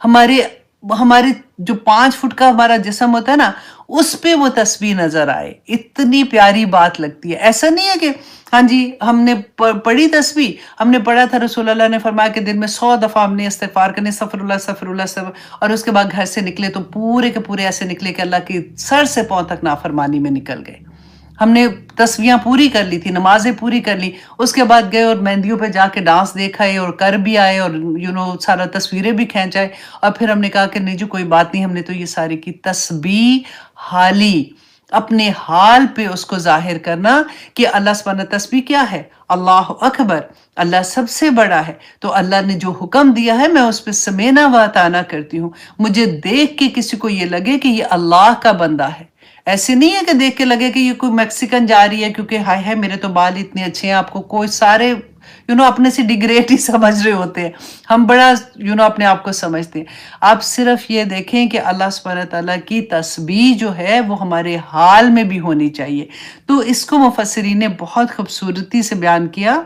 ہمارے ہمارے جو 5 فٹ کا ہمارا جسم ہوتا ہے نا، اس پہ وہ تسبیح نظر آئے، اتنی پیاری بات لگتی ہے۔ ایسا نہیں ہے کہ ہاں جی ہم نے پڑھی تسبیح، ہم نے پڑھا تھا رسول اللہ نے فرمایا کہ دن میں 100 دفعہ ہم نے استغفار کرنے، استغفر اللہ، اور اس کے بعد گھر سے نکلے تو پورے کے پورے ایسے نکلے کہ اللہ کی سر سے پاؤں تک نافرمانی میں نکل گئے۔ ہم نے تسبیحاں پوری کر لی تھی، نمازیں پوری کر لی، اس کے بعد گئے اور مہندیوں پہ جا کے ڈانس دیکھا ہے اور کر بھی آئے، اور سارا تصویریں بھی کھینچائے، اور پھر ہم نے کہا کہ نہیں جو کوئی بات نہیں، ہم نے تو یہ ساری کی تسبیح حالی، اپنے حال پہ اس کو ظاہر کرنا کہ اللہ سبحانہ تسبیح کیا ہے، اللہ اکبر، اللہ سب سے بڑا ہے، تو اللہ نے جو حکم دیا ہے میں اس پہ سمینا و اطاعہ کرتی ہوں۔ مجھے دیکھ کے کسی کو یہ لگے کہ یہ اللہ کا بندہ ہے، ایسے نہیں ہے کہ دیکھ کے لگے کہ یہ کوئی میکسیکن جا رہی ہے کیونکہ ہائے ہے میرے تو بال اتنے اچھے ہیں، آپ کو کوئی سارے اپنے سے ڈیگریڈ ہی سمجھ رہے ہوتے ہیں، ہم بڑا اپنے آپ کو سمجھتے ہیں۔ آپ صرف یہ دیکھیں کہ اللہ سبحانہ تعالیٰ کی تسبیح جو ہے وہ ہمارے حال میں بھی ہونی چاہیے۔ تو اس کو مفسرین نے بہت خوبصورتی سے بیان کیا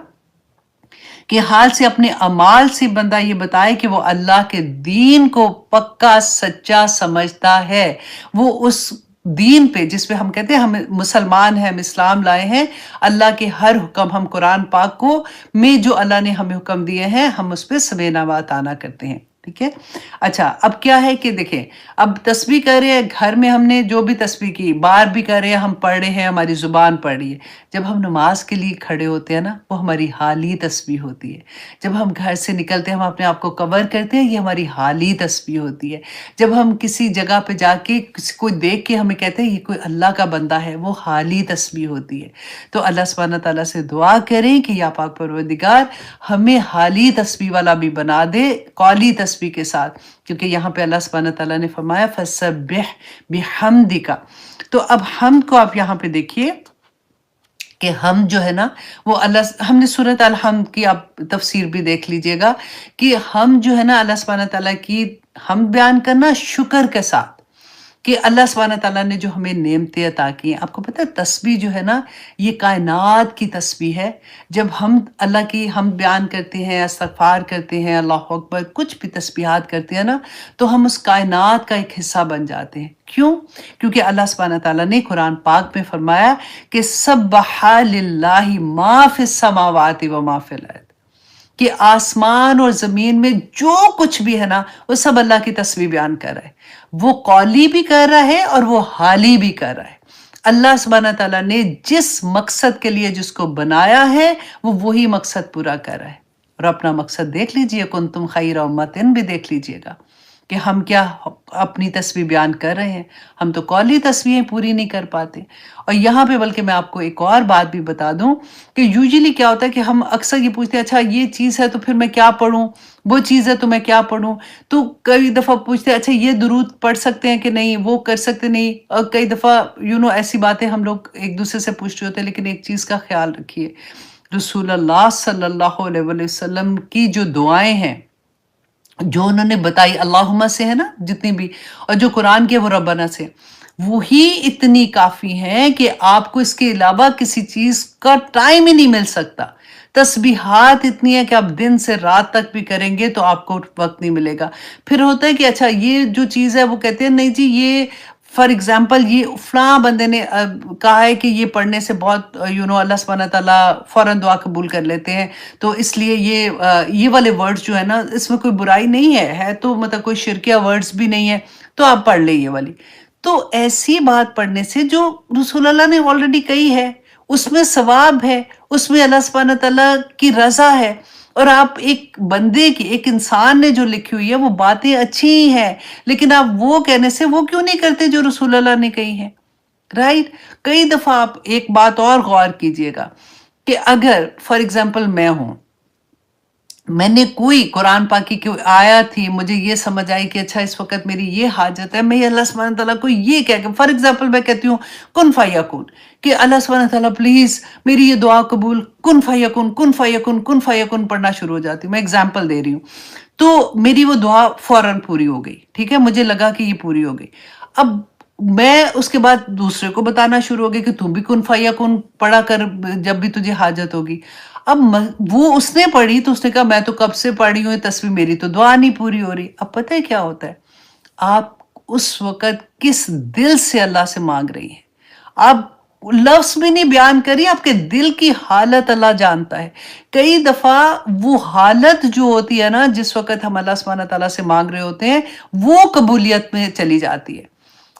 کہ حال سے، اپنے اعمال سے بندہ یہ بتائے کہ وہ اللہ کے دین کو پکا سچا سمجھتا ہے، وہ اس دین پہ جس پہ ہم کہتے ہیں ہم مسلمان ہیں، ہم اسلام لائے ہیں، اللہ کے ہر حکم، ہم قرآن پاک کو میں جو اللہ نے ہمیں حکم دیے ہیں ہم اس پہ سمینا و اطاعہ کرتے ہیں، ٹھیک ہے۔ اچھا اب کیا ہے کہ دیکھیں، اب تسبیح کر رہے ہیں گھر میں، ہم نے جو بھی تسبیح کی، باہر بھی کر رہے ہیں، ہم پڑھ رہے ہیں، ہماری زبان پڑھ رہی ہے۔ جب ہم نماز کے لیے کھڑے ہوتے ہیں نا، وہ ہماری حالی تسبیح ہوتی ہے۔ جب ہم گھر سے نکلتے ہیں، ہم اپنے آپ کو کور کرتے ہیں، یہ ہماری حالی تسبیح ہوتی ہے۔ جب ہم کسی جگہ پہ جا کے کسی کو دیکھ کے ہمیں کہتے ہیں یہ کوئی اللہ کا بندہ ہے، وہ حالی تسبیح ہوتی ہے۔ تو اللہ سبحانہ تعالیٰ سے دعا کریں کہ یا پاک پروردگار ہمیں حالی تسبیح والا بھی بنا دے قولی تسبیح کے ساتھ، کیونکہ یہاں پہ اللہ سبحانہ تعالیٰ نے فرمایا فَسَبِّحْ بِحَمْدِكَ۔ تو اب حمد کو آپ یہاں پہ دیکھیے کہ ہم جو ہے نا وہ اللہ، ہم نے سورۃ الحمد کی آپ تفسیر بھی دیکھ لیجئے گا کہ ہم جو ہے نا اللہ سبحانہ تعالیٰ کی ہم بیان کرنا شکر کے ساتھ کہ اللہ سبحانہ تعالیٰ نے جو ہمیں نعمتیں عطا کی ہیں۔ آپ کو پتہ ہے تسبیح جو ہے نا یہ کائنات کی تسبیح ہے۔ جب ہم اللہ کی ہم بیان کرتے ہیں، استغفار کرتے ہیں، اللہ اکبر، کچھ بھی تسبیحات کرتے ہیں نا، تو ہم اس کائنات کا ایک حصہ بن جاتے ہیں۔ کیوں؟ کیونکہ اللہ سبحانہ تعالیٰ نے قرآن پاک میں فرمایا کہ سبح للہ ما فی السماوات و ما فی الارض، کہ آسمان اور زمین میں جو کچھ بھی ہے نا وہ سب اللہ کی تسبیح بیان کر رہا ہے، وہ قولی بھی کر رہا ہے اور وہ حالی بھی کر رہا ہے۔ اللہ سبحانہ تعالیٰ نے جس مقصد کے لیے جس کو بنایا ہے وہ وہی مقصد پورا کر رہا ہے۔ اور اپنا مقصد دیکھ لیجئے، کنتم خیر امۃ بھی دیکھ لیجئے گا کہ ہم کیا اپنی تسبیح بیان کر رہے ہیں، ہم تو قولی تسبیحیں پوری نہیں کر پاتے۔ اور یہاں پہ بلکہ میں آپ کو ایک اور بات بھی بتا دوں کہ یوزلی کیا ہوتا ہے کہ ہم اکثر یہ پوچھتے ہیں اچھا یہ چیز ہے تو پھر میں کیا پڑھوں، وہ چیز ہے تو میں کیا پڑھوں، تو کئی دفعہ پوچھتے ہیں اچھا یہ درود پڑھ سکتے ہیں کہ نہیں، وہ کر سکتے نہیں، اور کئی دفعہ ایسی باتیں ہم لوگ ایک دوسرے سے پوچھ رہے ہوتے ہیں۔ لیکن ایک چیز کا خیال رکھیے، رسول اللہ صلی اللہ علیہ وسلم کی جو دعائیں ہیں جو انہوں نے بتائی، اللہم سے ہے نا جتنی بھی، اور جو قرآن کے وہ ربنا سے، وہی اتنی کافی ہیں کہ آپ کو اس کے علاوہ کسی چیز کا ٹائم ہی نہیں مل سکتا۔ تسبیحات اتنی ہے کہ آپ دن سے رات تک بھی کریں گے تو آپ کو وقت نہیں ملے گا۔ پھر ہوتا ہے کہ اچھا یہ جو چیز ہے وہ کہتے ہیں نہیں جی یہ فار ایگزامپل یہ فلاں بندے نے کہا ہے کہ یہ پڑھنے سے بہت اللہ سبحانہ تعالیٰ فوراً دعا قبول کر لیتے ہیں، تو اس لیے یہ والے ورڈز جو ہے نا اس میں کوئی برائی نہیں ہے تو مطلب کوئی شرکیہ ورڈز بھی نہیں ہے، تو آپ پڑھ لیں یہ والی۔ تو ایسی بات پڑھنے سے جو رسول اللہ نے آلریڈی کہی ہے اس میں ثواب ہے، اس میں اللہ سبحانہ تعالیٰ کی رضا ہے، اور آپ ایک بندے کی، ایک انسان نے جو لکھی ہوئی ہے وہ باتیں اچھی ہی ہیں، لیکن آپ وہ کہنے سے وہ کیوں نہیں کرتے جو رسول اللہ نے کہی ہے، رائٹ؟ کئی دفعہ آپ ایک بات اور غور کیجئے گا کہ اگر فار ایگزامپل میں ہوں मैंने कोई कुरान पाक की कोई आयत थी, मुझे ये समझ आई कि अच्छा इस वक़्त मेरी ये हाजत है, मैं ये अल्लाह सुब्हानहू व तआला को ये कह के फॉर एग्ज़ाम्पल मैं कहती हूँ कुन फ़यकुन कि अल्लाह सुब्हानहू व तआला प्लीज़ मेरी ये दुआ कबूल कुन फ़यकुन, कुन फ़यकुन, कुन फ़यकुन पढ़ना शुरू हो जाती हूँ। मैं एग्ज़ाम्पल दे रही हूँ। तो मेरी वो दुआ फ़ौरन पूरी हो गई, ठीक है? मुझे लगा कि ये पूरी हो गई। अब मैं उसके बाद दूसरे को बताना शुरू हो गई कि तू भी कुन फ़यकुन पढ़ा कर जब भी तुझे हाजत होगी। अब वो उसने पढ़ी तो उसने कहा मैं तो कब से पढ़ी हूँ ये तस्वीर, मेरी तो दुआ नहीं पूरी हो रही। अब पता है क्या होता है? आप उस वक़्त किस दिल से अल्लाह से माँग रही हैं। आप लफ्ज़ भी नहीं बयान करिए, आपके दिल की हालत अल्लाह जानता है। कई दफ़ा वो हालत जो होती है ना, जिस वक़्त हम अल्लाह सुब्हानहू व तआला से माँग रहे होते हैं, वो कबूलियत में चली जाती है।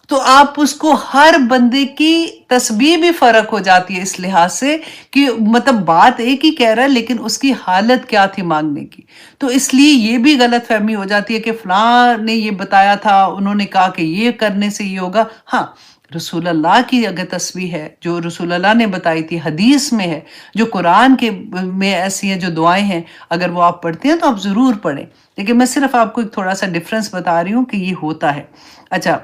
तो आप उसको हर बंदे की तस्बीह भी फ़र्क हो जाती है इस लिहाज से कि मतलब बात एक ही कह रहा है लेकिन उसकी हालत क्या थी माँगने की। तो इसलिए ये भी गलतफ़हमी हो जाती है कि फ़लाँ ने ये बताया था, उन्होंने कहा कि ये करने से ये होगा। हाँ, रसूल अल्लाह की अगर तस्बीह है, जो रसूल अल्लाह ने बताई थी, हदीस में है, जो कुरान के में ऐसी हैं जो दुआएँ हैं, अगर वो आप पढ़ते हैं तो आप ज़रूर पढ़ें। लेकिन मैं सिर्फ़ आपको एक थोड़ा-सा डिफ़रेंस बता रही हूँ कि ये होता है। अच्छा,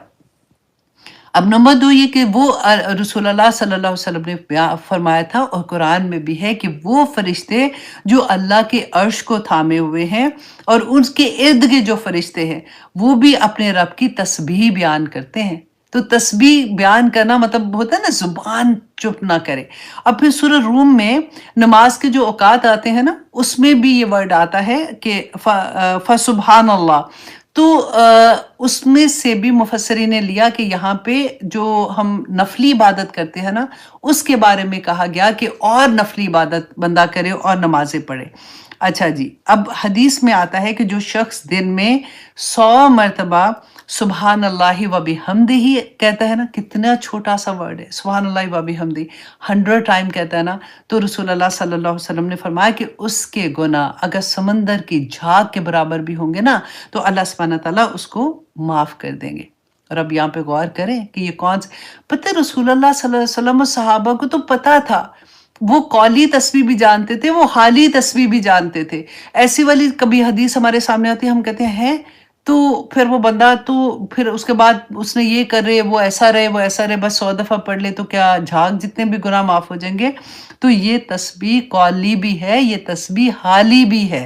अब नंबर 2 ये कि वो रसूलुल्लाह सल्लल्लाहु अलैहि वसल्लम ने फरमाया था और कुरान में भी है कि वो फरिश्ते जो अल्लाह के अर्श को थामे हुए हैं और उसके इर्द-गिर्द जो फरिश्ते हैं, वो भी अपने रब की तस्बीह बयान करते हैं। तो तस्बीह बयान करना मतलब होता है ना ज़ुबान चुप ना करे। अब फिर सूरह रूम में नमाज के जो औकात आते हैं ना, उसमें भी ये वर्ड आता है कि फसुब्हानल्लाह। तो उसमें से भी मुफस्सिरीन ने लिया कि यहाँ पे जो हम नफली इबादत करते हैं ना, उसके बारे में कहा गया कि और नफली इबादत बंदा करे और नमाज़ें पढ़े। अच्छा जी, अब हदीस में आता है कि जो शख्स दिन में 100 मर्तबा सुबहान अल्लाहि व बिहम्दिही कहता है ना, कितना छोटा-सा वर्ड है, सुबहान अल्लाहि व बिहम्दी 100 टाइम कहता है ना, तो रसूलुल्लाह सल्लल्लाहु अलैहि वसल्लम ने फरमाया कि उसके गुनाह अगर समंदर की झाग के बराबर भी होंगे ना, तो अल्लाह सुब्हानहू व तआला उसको माफ़ कर देंगे। और अब यहाँ पे गौर करें कि ये कौन स पता है रसूलुल्लाह सल्लल्लाहु अलैहि वसल्लम और सहाबा को तो पता था। वो कौली तस्बीह भी जानते थे, वो हाली तस्बीह भी जानते थे। ऐसी वाली कभी हदीस हमारे सामने आती है, हम कहते हैं, हैं? तो फिर वो बंदा तो फिर उसके बाद उसने ये कर रहे, वो ऐसा रहे, वो ऐसा रहे, बस 100 दफ़ा पढ़ ले तो क्या झाग जितने भी गुनाह माफ़ हो जाएँगे? तो ये तस्बीह कौली भी है, ये तस्बीह हाली भी है।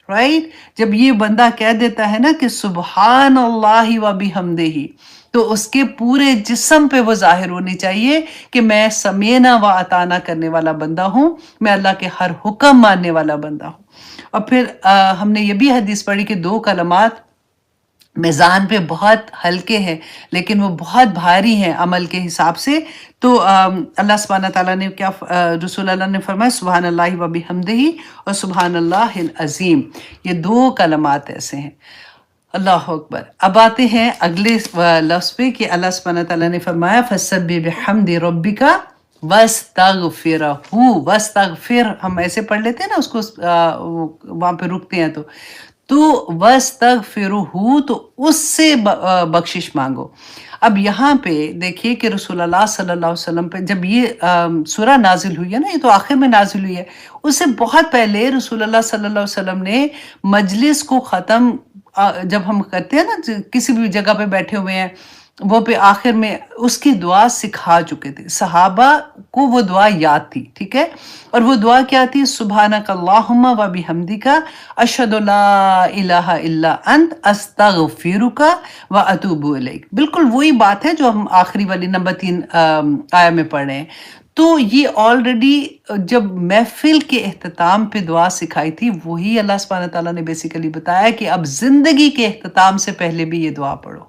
राइट? जब ये बंदा कह देता है ना कि सुबहान अल्लाहि व बिहम्दिही, तो उसके पूरे जिस्म पे वो ज़ाहिर होनी चाहिए कि मैं समेना व अताना करने वाला बंदा हूँ, मैं अल्लाह के हर हुक्म मानने वाला बंदा हूँ। और फिर हमने ये भी हदीस पढ़ी कि 2 कलमात मीज़ान पे बहुत हल्के हैं, लेकिन वो बहुत भारी हैं अमल के हिसाब से। तो अल्लाह सुब्हानहू व तआला ने रसूल अल्लाह ने फरमाया सुबहान अल्लाहि व बिहम्दिही और सुबहान अल्लाहिल अज़ीम। ये 2 कलमात ऐसे हैं। अल्लाहु अकबर। अब आते हैं अगले लफ्ज़ पे कि अल्लाह सुब्हानहू व तआला ने फरमाया फसब्बिह बिहम्दि रब्बिका वस्तगफिरहू। वस्तगफिर हम ऐसे पढ़ लेते हैं ना उसको, वहाँ पे रुकते हैं तो वस्तगफिरुहू, तो उससे बख्शिश मांगो। अब यहाँ पे देखिए कि रसूलुल्लाह सल्लल्लाहु अलैहि वसल्लम पे जब ये सूरह नाजिल हुई है ना, ये तो आखिर में नाजिल हुई है, उससे बहुत पहले रसूलुल्लाह सल्लल्लाहु अलैहि वसल्लम ने मजलिस को ख़त्म जब हम करते हैं ना, किसी भी जगह पे बैठे हुए हैं, वो पे आखिर में उसकी दुआ सिखा चुके थे। सहाबा को वो दुआ याद थी, ठीक है? और वो दुआ क्या थी? सुब्हानक अल्लाहुम्मा व बिहम्दिका अशहदु ला इलाहा इल्ला अंत अस्तगफिरुका व अतूबु इलैक। बिल्कुल वही बात है जो हम आखिरी वाली नंबर 3 आया में पढ़ रहे हैं। तो ये ऑलरेडी जब महफ़िल के इख्तिताम पे दुआ सिखाई थी, वही अल्लाह सुब्हानहू व तआला ने बेसिकली बताया कि अब ज़िंदगी के इख्तिताम से पहले भी ये दुआ पढ़ो।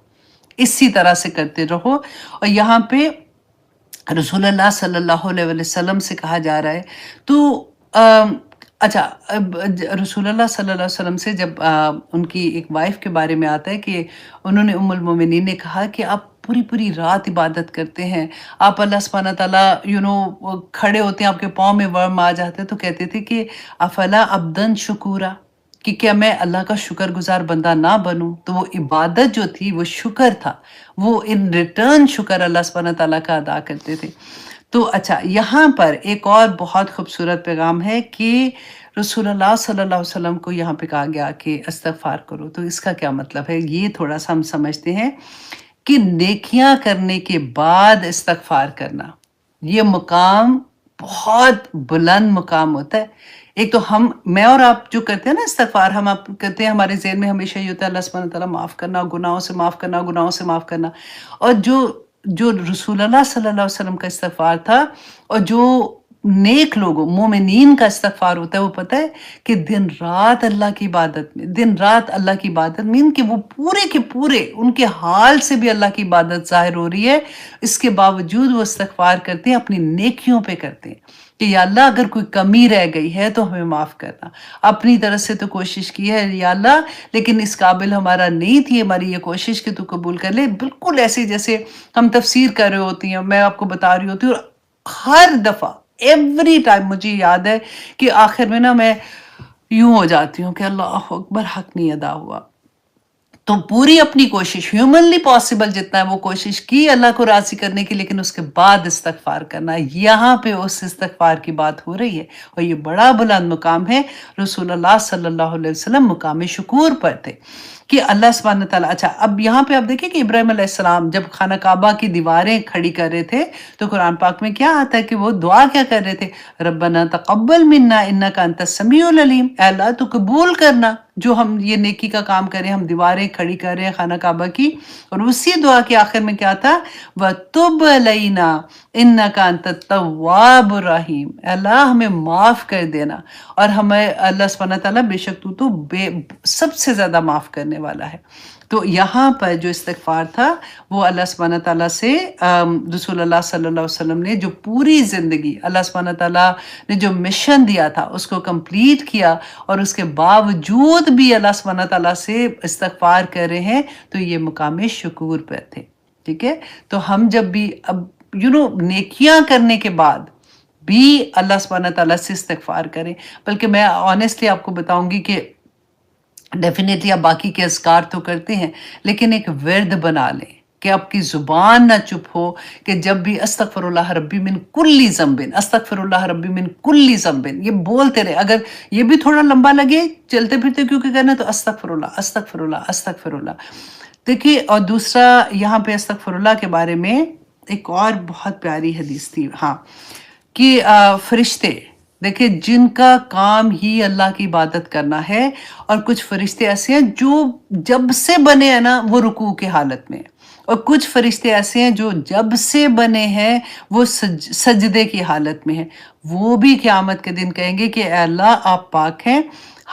इसी तरह से करते रहो। और यहाँ पे रसूलुल्लाह सल्लल्लाहु अलैहि वसल्लम से कहा जा रहा है तो अच्छा, अब रसूलुल्लाह सल्लल्लाहु अलैहि वसल्लम से जब उनकी एक वाइफ के बारे में आता है कि उन्होंने उम्मुल मोमिनीन ने कहा कि आप पूरी पूरी रात इबादत करते हैं, आप अल्लाह सुब्हानहू तआला खड़े होते हैं, आपके पाँव में वर्म आ जाते हैं, तो कहते थे कि अफला अब्दन शुकूरा, कि क्या मैं अल्लाह का शुक्रगुज़ार बंदा ना बनूँ? तो वो इबादत जो थी वो शुक्र था, वो इन रिटर्न शुक्र अल्लाह सुब्हानहू तआला का अदा करते थे। تو اچھا یہاں پر ایک اور بہت خوبصورت پیغام ہے کہ رسول اللہ صلی اللہ علیہ وسلم کو یہاں پہ کہا گیا کہ استغفار کرو، تو اس کا کیا مطلب ہے؟ یہ تھوڑا سا ہم سمجھتے ہیں کہ نیکیاں کرنے کے بعد استغفار کرنا، یہ مقام بہت بلند مقام ہوتا ہے۔ ایک تو میں اور آپ جو کرتے ہیں نا استغفار، ہم آپ کرتے ہیں، ہمارے ذہن میں ہمیشہ یہ ہوتا ہے اللہ سبحانہ وتعالیٰ معاف کرنا، گناہوں سے معاف کرنا، گناہوں سے معاف کرنا۔ اور جو رسول اللہ صلی اللہ علیہ وسلم کا استغفار تھا، اور جو نیک لوگوں مومنین کا استغفار ہوتا ہے، وہ پتہ ہے کہ دن رات اللہ کی عبادت میں، دن رات اللہ کی عبادت میں، ان کے وہ پورے کے پورے ان کے حال سے بھی اللہ کی عبادت ظاہر ہو رہی ہے، اس کے باوجود وہ استغفار کرتے ہیں، اپنی نیکیوں پہ کرتے ہیں کہ یا اللہ اگر کوئی کمی رہ گئی ہے تو ہمیں معاف کرنا، اپنی طرف سے تو کوشش کی ہے یا اللہ، لیکن اس قابل ہمارا نہیں تھی ہماری یہ کوشش کہ تو قبول کر لے۔ بالکل ایسے جیسے ہم تفسیر کر رہے ہوتی ہیں، میں آپ کو بتا رہی ہوتی ہوں، اور ہر دفعہ ایوری ٹائم مجھے یاد ہے کہ آخر میں نا میں یوں ہو جاتی ہوں کہ اللہ اکبر، حق نہیں ادا ہوا۔ تو پوری اپنی کوشش ہیومنلی پاسبل جتنا ہے وہ کوشش کی اللہ کو راضی کرنے کی، لیکن اس کے بعد استغفار کرنا، یہاں پہ اس استغفار کی بات ہو رہی ہے، اور یہ بڑا بلند مقام ہے۔ رسول اللہ صلی اللہ علیہ وسلم مقام شکور پر تھے کہ اللہ سبحانہ تعالیٰ۔ اچھا اب یہاں پہ آپ دیکھیں کہ ابراہیم علیہ السلام جب خانہ کعبہ کی دیواریں کھڑی کر رہے تھے تو قرآن پاک میں کیا آتا ہے کہ وہ دعا کیا کر رہے تھے؟ ربنا تقبل منا انک انت السمیع العلیم، اے اللہ تو قبول کرنا جو ہم یہ نیکی کا کام کریں، ہم دیواریں کھڑی کر رہے ہیں خانہ کعبہ کی۔ اور اسی دعا کے آخر میں کیا تھا؟ وَتُبْ عَلَيْنَا إِنَّكَ أَنْتَ التَّوَّابُ الرَّحِيمُ، اے اللہ ہمیں معاف کر دینا، اور ہمیں اللہ سبحانہ تعالیٰ بے شک تو سب سے زیادہ معاف کرنے والا ہے۔ تو یہاں پر جو استغفار تھا وہ اللہ سبحانہ تعالیٰ سے رسول اللہ صلی اللہ علیہ وسلم نے جو پوری زندگی اللہ سبحانہ تعالیٰ نے جو مشن دیا تھا اس کو کمپلیٹ کیا، اور اس کے باوجود بھی اللہ سبحانہ تعالیٰ سے استغفار کر رہے ہیں، تو یہ مقام شکور پر تھے۔ ٹھیک ہے، تو ہم جب بھی اب نیکیاں کرنے کے بعد بھی اللہ سبحانہ تعالیٰ سے استغفار کریں، بلکہ میں آنیسٹلی آپ کو بتاؤں گی کہ ڈیفینیٹلی آپ باقی کے اذکار تو کرتے ہیں، لیکن ایک ورد بنا لیں کہ آپ کی زبان نہ چپ ہو، کہ جب بھی استغفر اللہ ربی من کل ذنب، استغفر اللہ ربی من کل ذنب، یہ بولتے رہے۔ اگر یہ بھی تھوڑا لمبا لگے چلتے پھرتے کیونکہ کرنا، تو استغفر اللہ استغفر اللہ استغفر اللہ۔ دیکھیے، اور دوسرا یہاں پہ استغفر اللہ کے بارے میں ایک اور بہت پیاری حدیث تھی، ہاں، کہ فرشتے دیکھیں جن کا کام ہی اللہ کی عبادت کرنا ہے، اور کچھ فرشتے ایسے ہیں جو جب سے بنے ہیں نا وہ رکوع کی حالت میں، اور کچھ فرشتے ایسے ہیں جو جب سے بنے ہیں وہ سجدے کی حالت میں ہیں، وہ بھی قیامت کے دن کہیں گے کہ اے اللہ آپ پاک ہیں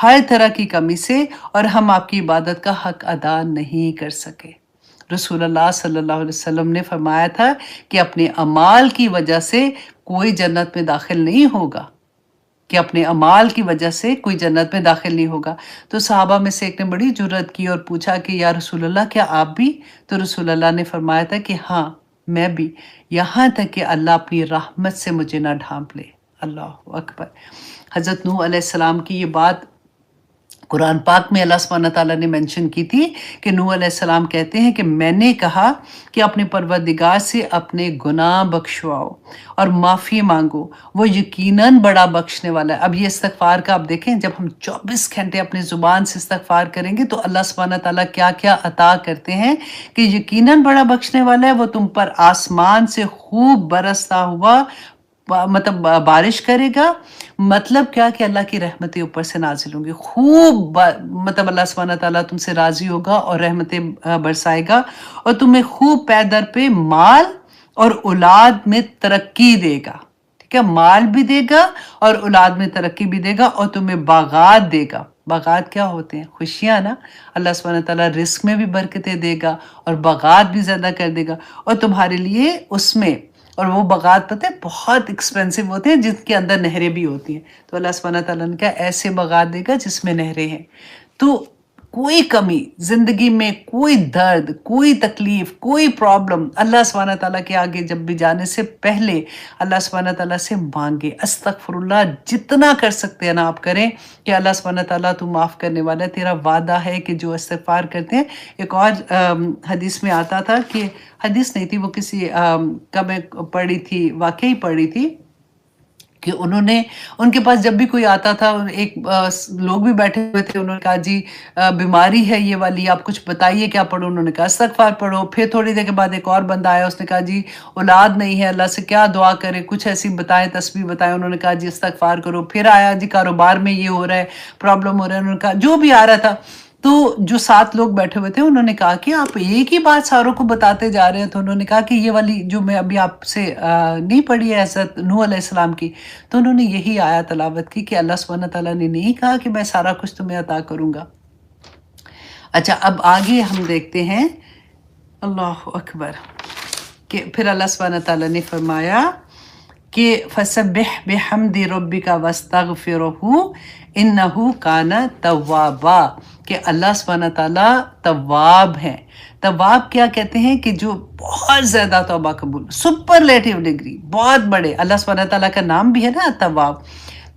ہر طرح کی کمی سے، اور ہم آپ کی عبادت کا حق ادا نہیں کر سکے۔ رسول اللہ صلی اللہ علیہ وسلم نے فرمایا تھا کہ اپنے اعمال کی وجہ سے کوئی جنت میں داخل نہیں ہوگا، کہ اپنے اعمال کی وجہ سے کوئی جنت میں داخل نہیں ہوگا۔ تو صحابہ میں سے ایک نے بڑی جرأت کی اور پوچھا کہ یا رسول اللہ کیا آپ بھی؟ تو رسول اللہ نے فرمایا تھا کہ ہاں میں بھی، یہاں تک کہ اللہ اپنی رحمت سے مجھے نہ ڈھانپ لے۔ اللہ اکبر۔ حضرت نوح علیہ السلام کی یہ بات قرآن پاک میں اللہ سبحانہ تعالیٰ نے منشن کی تھی کہ نوح علیہ السلام کہتے ہیں کہ میں نے کہا کہ اپنے پروردگار سے اپنے گناہ بخشواؤ اور معافی مانگو، وہ یقیناً بڑا بخشنے والا ہے۔ اب یہ استغفار کا آپ دیکھیں، جب ہم 24 گھنٹے اپنی زبان سے استغفار کریں گے تو اللہ سبحانہ تعالیٰ کیا کیا عطا کرتے ہیں کہ یقیناً بڑا بخشنے والا ہے، وہ تم پر آسمان سے خوب برستا ہوا مطلب بارش کرے گا، مطلب کیا کہ اللہ کی رحمتیں اوپر سے نازل ہوں گی، خوب مطلب اللہ سبحانہ تعالیٰ تم سے راضی ہوگا اور رحمتیں برسائے گا، اور تمہیں خوب پے در پہ مال اور اولاد میں ترقی دے گا۔ ٹھیک ہے، مال بھی دے گا اور اولاد میں ترقی بھی دے گا، اور تمہیں باغات دے گا۔ باغات کیا ہوتے ہیں؟ خوشیاں نا۔ اللہ سبحانہ تعالیٰ رزق میں بھی برکتیں دے گا اور باغات بھی زیادہ کر دے گا، اور تمہارے لیے اس میں، اور وہ باغات پتہ ہے بہت ایکسپینسو ہوتے ہیں جن کے اندر نہریں بھی ہوتی ہیں، تو اللہ سبحانہ تعالیٰ نے کہا ایسے باغات دے گا جس میں نہریں ہیں۔ تو कोई कमी, ज़िंदगी में कोई दर्द, कोई तकलीफ़, कोई प्रॉब्लम, अल्लाह सुब्हानहू व तआला के आगे जब भी जाने से पहले अल्लाह सुब्हानहू व तआला से माँगे। अस्तगफिरुल्लाह जितना कर सकते हैं ना आप करें कि अल्लाह सुब्हानहू व तआला तू माफ़ करने वाला है, तेरा वादा है कि जो इस्तिग़फ़ार करते हैं। एक और हदीस में आता था कि हदीस नहीं थी, वो किसी का मैं पढ़ी थी, वाक़ई पढ़ी थी कि उन्होंने उनके पास जब भी कोई आता था, एक लोग भी बैठे हुए थे, उन्होंने कहा जी बीमारी है ये वाली, आप कुछ बताइए क्या पढ़ो? उन्होंने कहा इस्तिग़फ़ार पढ़ो। फिर थोड़ी देर के बाद एक और बंदा आया, उसने कहा जी औलाद नहीं है, अल्लाह से क्या दुआ करें, कुछ ऐसी बताएं, तस्बीह बताएं। उन्होंने कहा जी इस्तिग़फ़ार करो। फिर आया जी कारोबार में ये हो रहा है, प्रॉब्लम हो रहा है। उन्होंने कहा जो भी आ रहा था, तो जो 7 लोग बैठे हुए थे, उन्होंने कहा कि आप एक ही बात सारों को बताते जा रहे हैं। तो उन्होंने कहा कि ये वाली जो मैं अभी आपसे नहीं पढ़ी है हज़रत नूह अलैहिस्सलाम की, तो उन्होंने यही आयत तिलावत की कि अल्लाह सुब्हानहू व तआला ने नहीं कहा कि मैं सारा कुछ तुम्हें अता करूँगा। अच्छा, अब आगे हम देखते हैं, अल्लाहु अकबर, कि फिर अल्लाह सुब्हानहू व तआला ने फरमाया कि फसब्बिह बिहम्दि रब्बिका वस्तगफिरहु इन्नहु काना तव्वाबा, कि अल्लाह सुब्हानहू व तआला तव्वाब हैं। तव्वाब क्या कहते हैं कि जो बहुत ज़्यादा तौबा कबूल, सुपरलेटिव डिग्री, बहुत बड़े। अल्लाह सुब्हानहू व तआला का नाम भी है ना तव्वाब।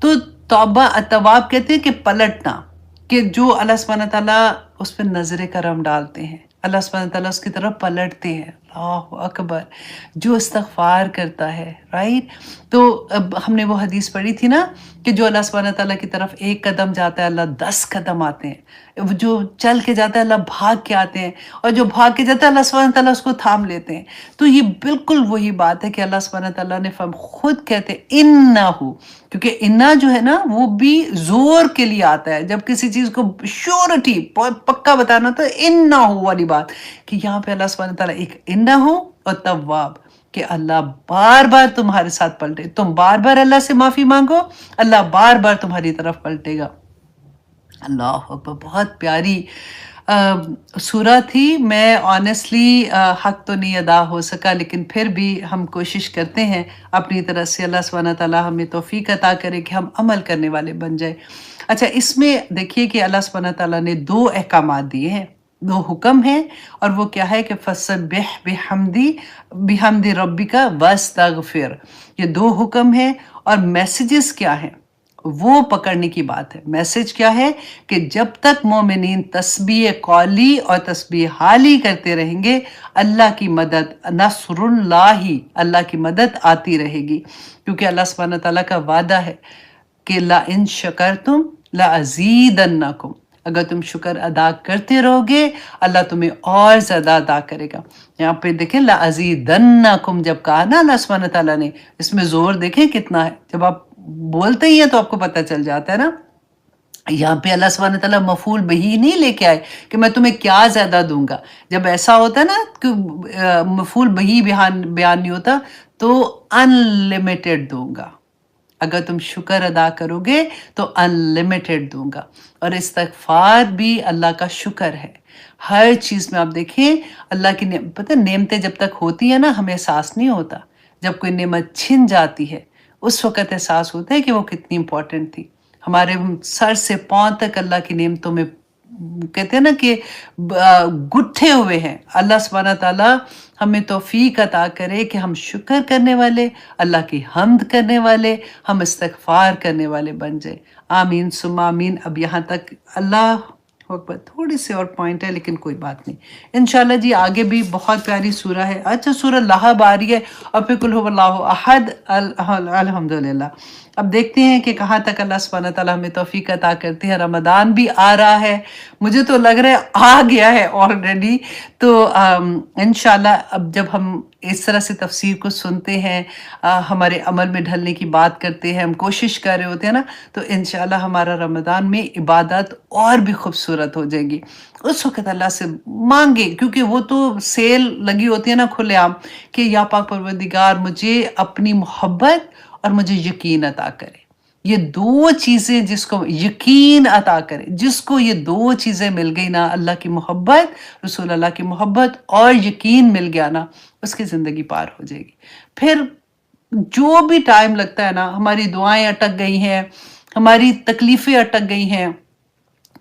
तो तौबा तव्वाब कहते हैं कि पलटना, कि जो अल्लाह सुब्हानहू व तआला उस पे नज़र करम डालते हैं, अल्लाह सुब्हानहू व तआला उसकी तरफ पलटते हैं। अल्लाहु अकबर, जो इस्तिग़फ़ार करता है, राइट? तो अब हमने वो हदीस पढ़ी थी ना कि जो अल्लाह सुब्हानहू व तआला की तरफ 1 कदम जाता है, अल्लाह 10 कदम आते हैं। वो जो चल के जाता है, अल्लाह भाग के आते हैं, और जो भाग के जाता है, अल्लाह सुब्हानहू व तआला उसको थाम लेते हैं। तो ये बिल्कुल वही बात है कि अल्लाह सुब्हानहू व तआला ने खुद कहते हैं इन्नहु, क्योंकि इन्ना जो है ना वो भी ज़ोर के लिए आता है। जब किसी चीज़ को श्योरिटी पक्का बताना, तो इन्नहु वाली बात, कि यहाँ पे अल्लाह सुब्हानहू व तआला एक इन्नहु और तव्वाब, कि अल्लाह बार-बार तुम्हारे साथ पलटे। तुम बार-बार अल्लाह से माफ़ी माँगो, अल्लाह बार-बार तुम्हारी तरफ पलटेगा। अल्लाह अकबर, बहुत प्यारी सूरह थी। मैं ऑनेस्टली हक़ तो नहीं अदा हो सका, लेकिन फिर भी हम कोशिश करते हैं अपनी तरफ से। अल्लाह सुब्हानहू व तआला हमें तौफ़ीक़ अता करे कि हम अमल करने वाले बन जाएँ। अच्छा, इसमें देखिए कि अल्लाह सुब्हानहू व तआला ने 2 अहकामात दिए हैं, 2 हुक्म हैं, और वो क्या है कि फसब्बिह बिहम्दि रब्बिका वस्तगफिर। ये 2 हुक्म हैं, और मैसेजेस क्या हैं वो पकड़ने की बात है। मैसेज क्या है कि जब तक मोमिनीन तस्बीह कौली और तस्बीह हाली करते रहेंगे, अल्लाह की मदद, नस्रुल्लाही, अल्लाह की मदद आती रहेगी। क्योंकि अल्लाह सुब्हानहू व तआला का वादा है कि ला इन शकरतुम ला अज़ीदन्नकुम, अगर तुम शुक्र अदा करते रहोगे, अल्लाह तुम्हें और ज़्यादा अदा करेगा। यहाँ पे देखें ला अज़ीदन्नकुम जब कहा ना अल्लाह सुब्हानहू व तआला ने, इसमें ज़ोर देखें कितना है। जब आप बोलते ही हैं तो आपको पता चल जाता है ना। यहाँ पे अल्लाह सुब्हानहू व तआला मफ़ूल बिही नहीं लेके आए कि मैं तुम्हें क्या ज़्यादा दूँगा। जब ऐसा होता है ना कि मफ़ूल बिही बयान नहीं होता, तो अनलिमिटेड दूँगा। अगर तुम शुक्र अदा करोगे तो अनलिमिटेड दूँगा। और इस्तिग़फ़ार भी अल्लाह का शुक्र है। हर चीज़ में आप देखें अल्लाह की पता है नेमतें जब तक होती हैं ना, हमें एहसास नहीं होता। जब कोई नेमत छिन जाती है, उस वक़्त एहसास होता है कि वो कितनी इम्पोर्टेंट थी। हमारे सर से पाँव तक अल्लाह की नेमतों में कहते हैं ना कि गुत्थे हुए हैं। अल्लाह सुब्हानहू व तआला हमें तौफ़ीक़ अता करे कि हम शुक्र करने वाले, अल्लाह की हम्द करने वाले, हम इस्तिग़फ़ार करने वाले बन जाएँ। आमीन सुम्मा आमीन। अब यहाँ तक अल्लाह अकबर, थोड़ी सी और पॉइंट है लेकिन कोई बात नहीं। इंशाल्लाह जी आगे भी बहुत प्यारी सूरह है। अच्छा, सूरह लहब आ रही है, और फिर कुल हुवल्लाहु अहद, अल्हम्दुलिल्लाह। अब देखते हैं कि कहाँ तक अल्लाह सुब्हानहू व तआला हमें तौफ़ीक़ अता करते हैं। रमज़ान भी आ रहा है, मुझे तो लग रहा है आ गया है ऑलरेडी। तो इंशाल्लाह अब जब हम इस तरह से तफ़सीर को सुनते हैं, हमारे अमल में ढलने की बात करते हैं, हम कोशिश कर रहे होते हैं ना, तो इंशाल्लाह हमारा रमज़ान में इबादत और भी खूबसूरत हो जाएगी। उस वक़्त अल्लाह से मांगे, क्योंकि वो तो सेल लगी होती है ना खुलेआम, कि या पाक परवरदिगार मुझे अपनी मोहब्बत और मुझे यकीन अता करे। ये 2 चीज़ें, जिसको यकीन अता करे, जिसको ये 2 चीज़ें मिल गई ना, अल्लाह की मोहब्बत, रसूल अल्लाह की मोहब्बत और यकीन मिल गया ना, उसकी ज़िंदगी पार हो जाएगी। फिर जो भी टाइम लगता है ना, हमारी दुआएं अटक गई हैं, हमारी तकलीफ़ें अटक गई हैं,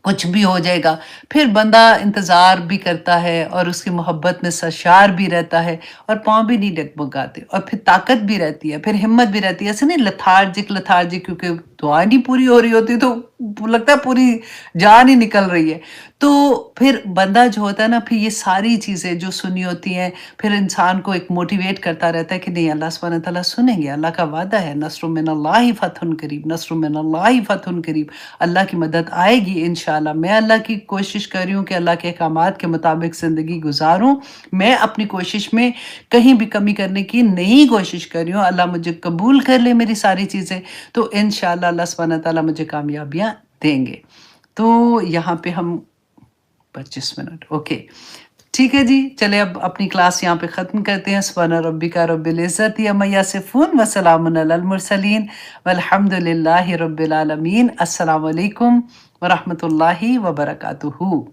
कुछ भी हो जाएगा। फिर बंदा इंतज़ार भी करता है और उसकी मोहब्बत में सरशार भी रहता है और पाँव भी नहीं डगमगाते और फिर ताकत भी रहती है, फिर हिम्मत भी रहती है। ऐसे नहीं लेथार्जिक क्योंकि दुआ नहीं पूरी हो रही होती तो लगता है पूरी जान ही निकल रही है। तो फिर बंदा जो होता है ना, फिर ये सारी चीज़ें जो सुनी होती हैं, फिर इंसान को एक मोटिवेट करता रहता है कि नहीं, अल्लाह सुब्हानहू व तआला सुनेंगे, अल्लाह का वादा है, नस्रुम मिनल्लाहि फ़त्हुन करीब, नस्रुम मिनल्लाहि फ़त्हुन करीब। अल्लाह की मदद आएगी इंशाअल्लाह। मैं अल्लाह की कोशिश कर रही हूँ कि अल्लाह के अहकामात के मुताबिक ज़िंदगी गुज़ारूँ। मैं अपनी कोशिश में कहीं भी कमी करने की नहीं कोशिश कर रही हूँ। अल्लाह मुझे कबूल कर ले मेरी सारी चीज़ें, तो इंशाअल्लाह अल्लाह सुब्हानहू व तआला मुझे कामयाबियाँ देंगे। तो यहाँ पे हम 25 मिनट, ओके। ठीक है जी, चलिए अब अपनी क्लास यहाँ पे ख़त्म करते हैं। सुब्हान रब्बिका रब्बिल इज़्ज़ति अम्मा यसिफ़ून व सलामुन अलल मुरसलीन वल्हम्दुलिल्लाहि रब्बिल आलमीन। अस्सलामु अलैकुम व रहमतुल्लाहि व बरकातुहू।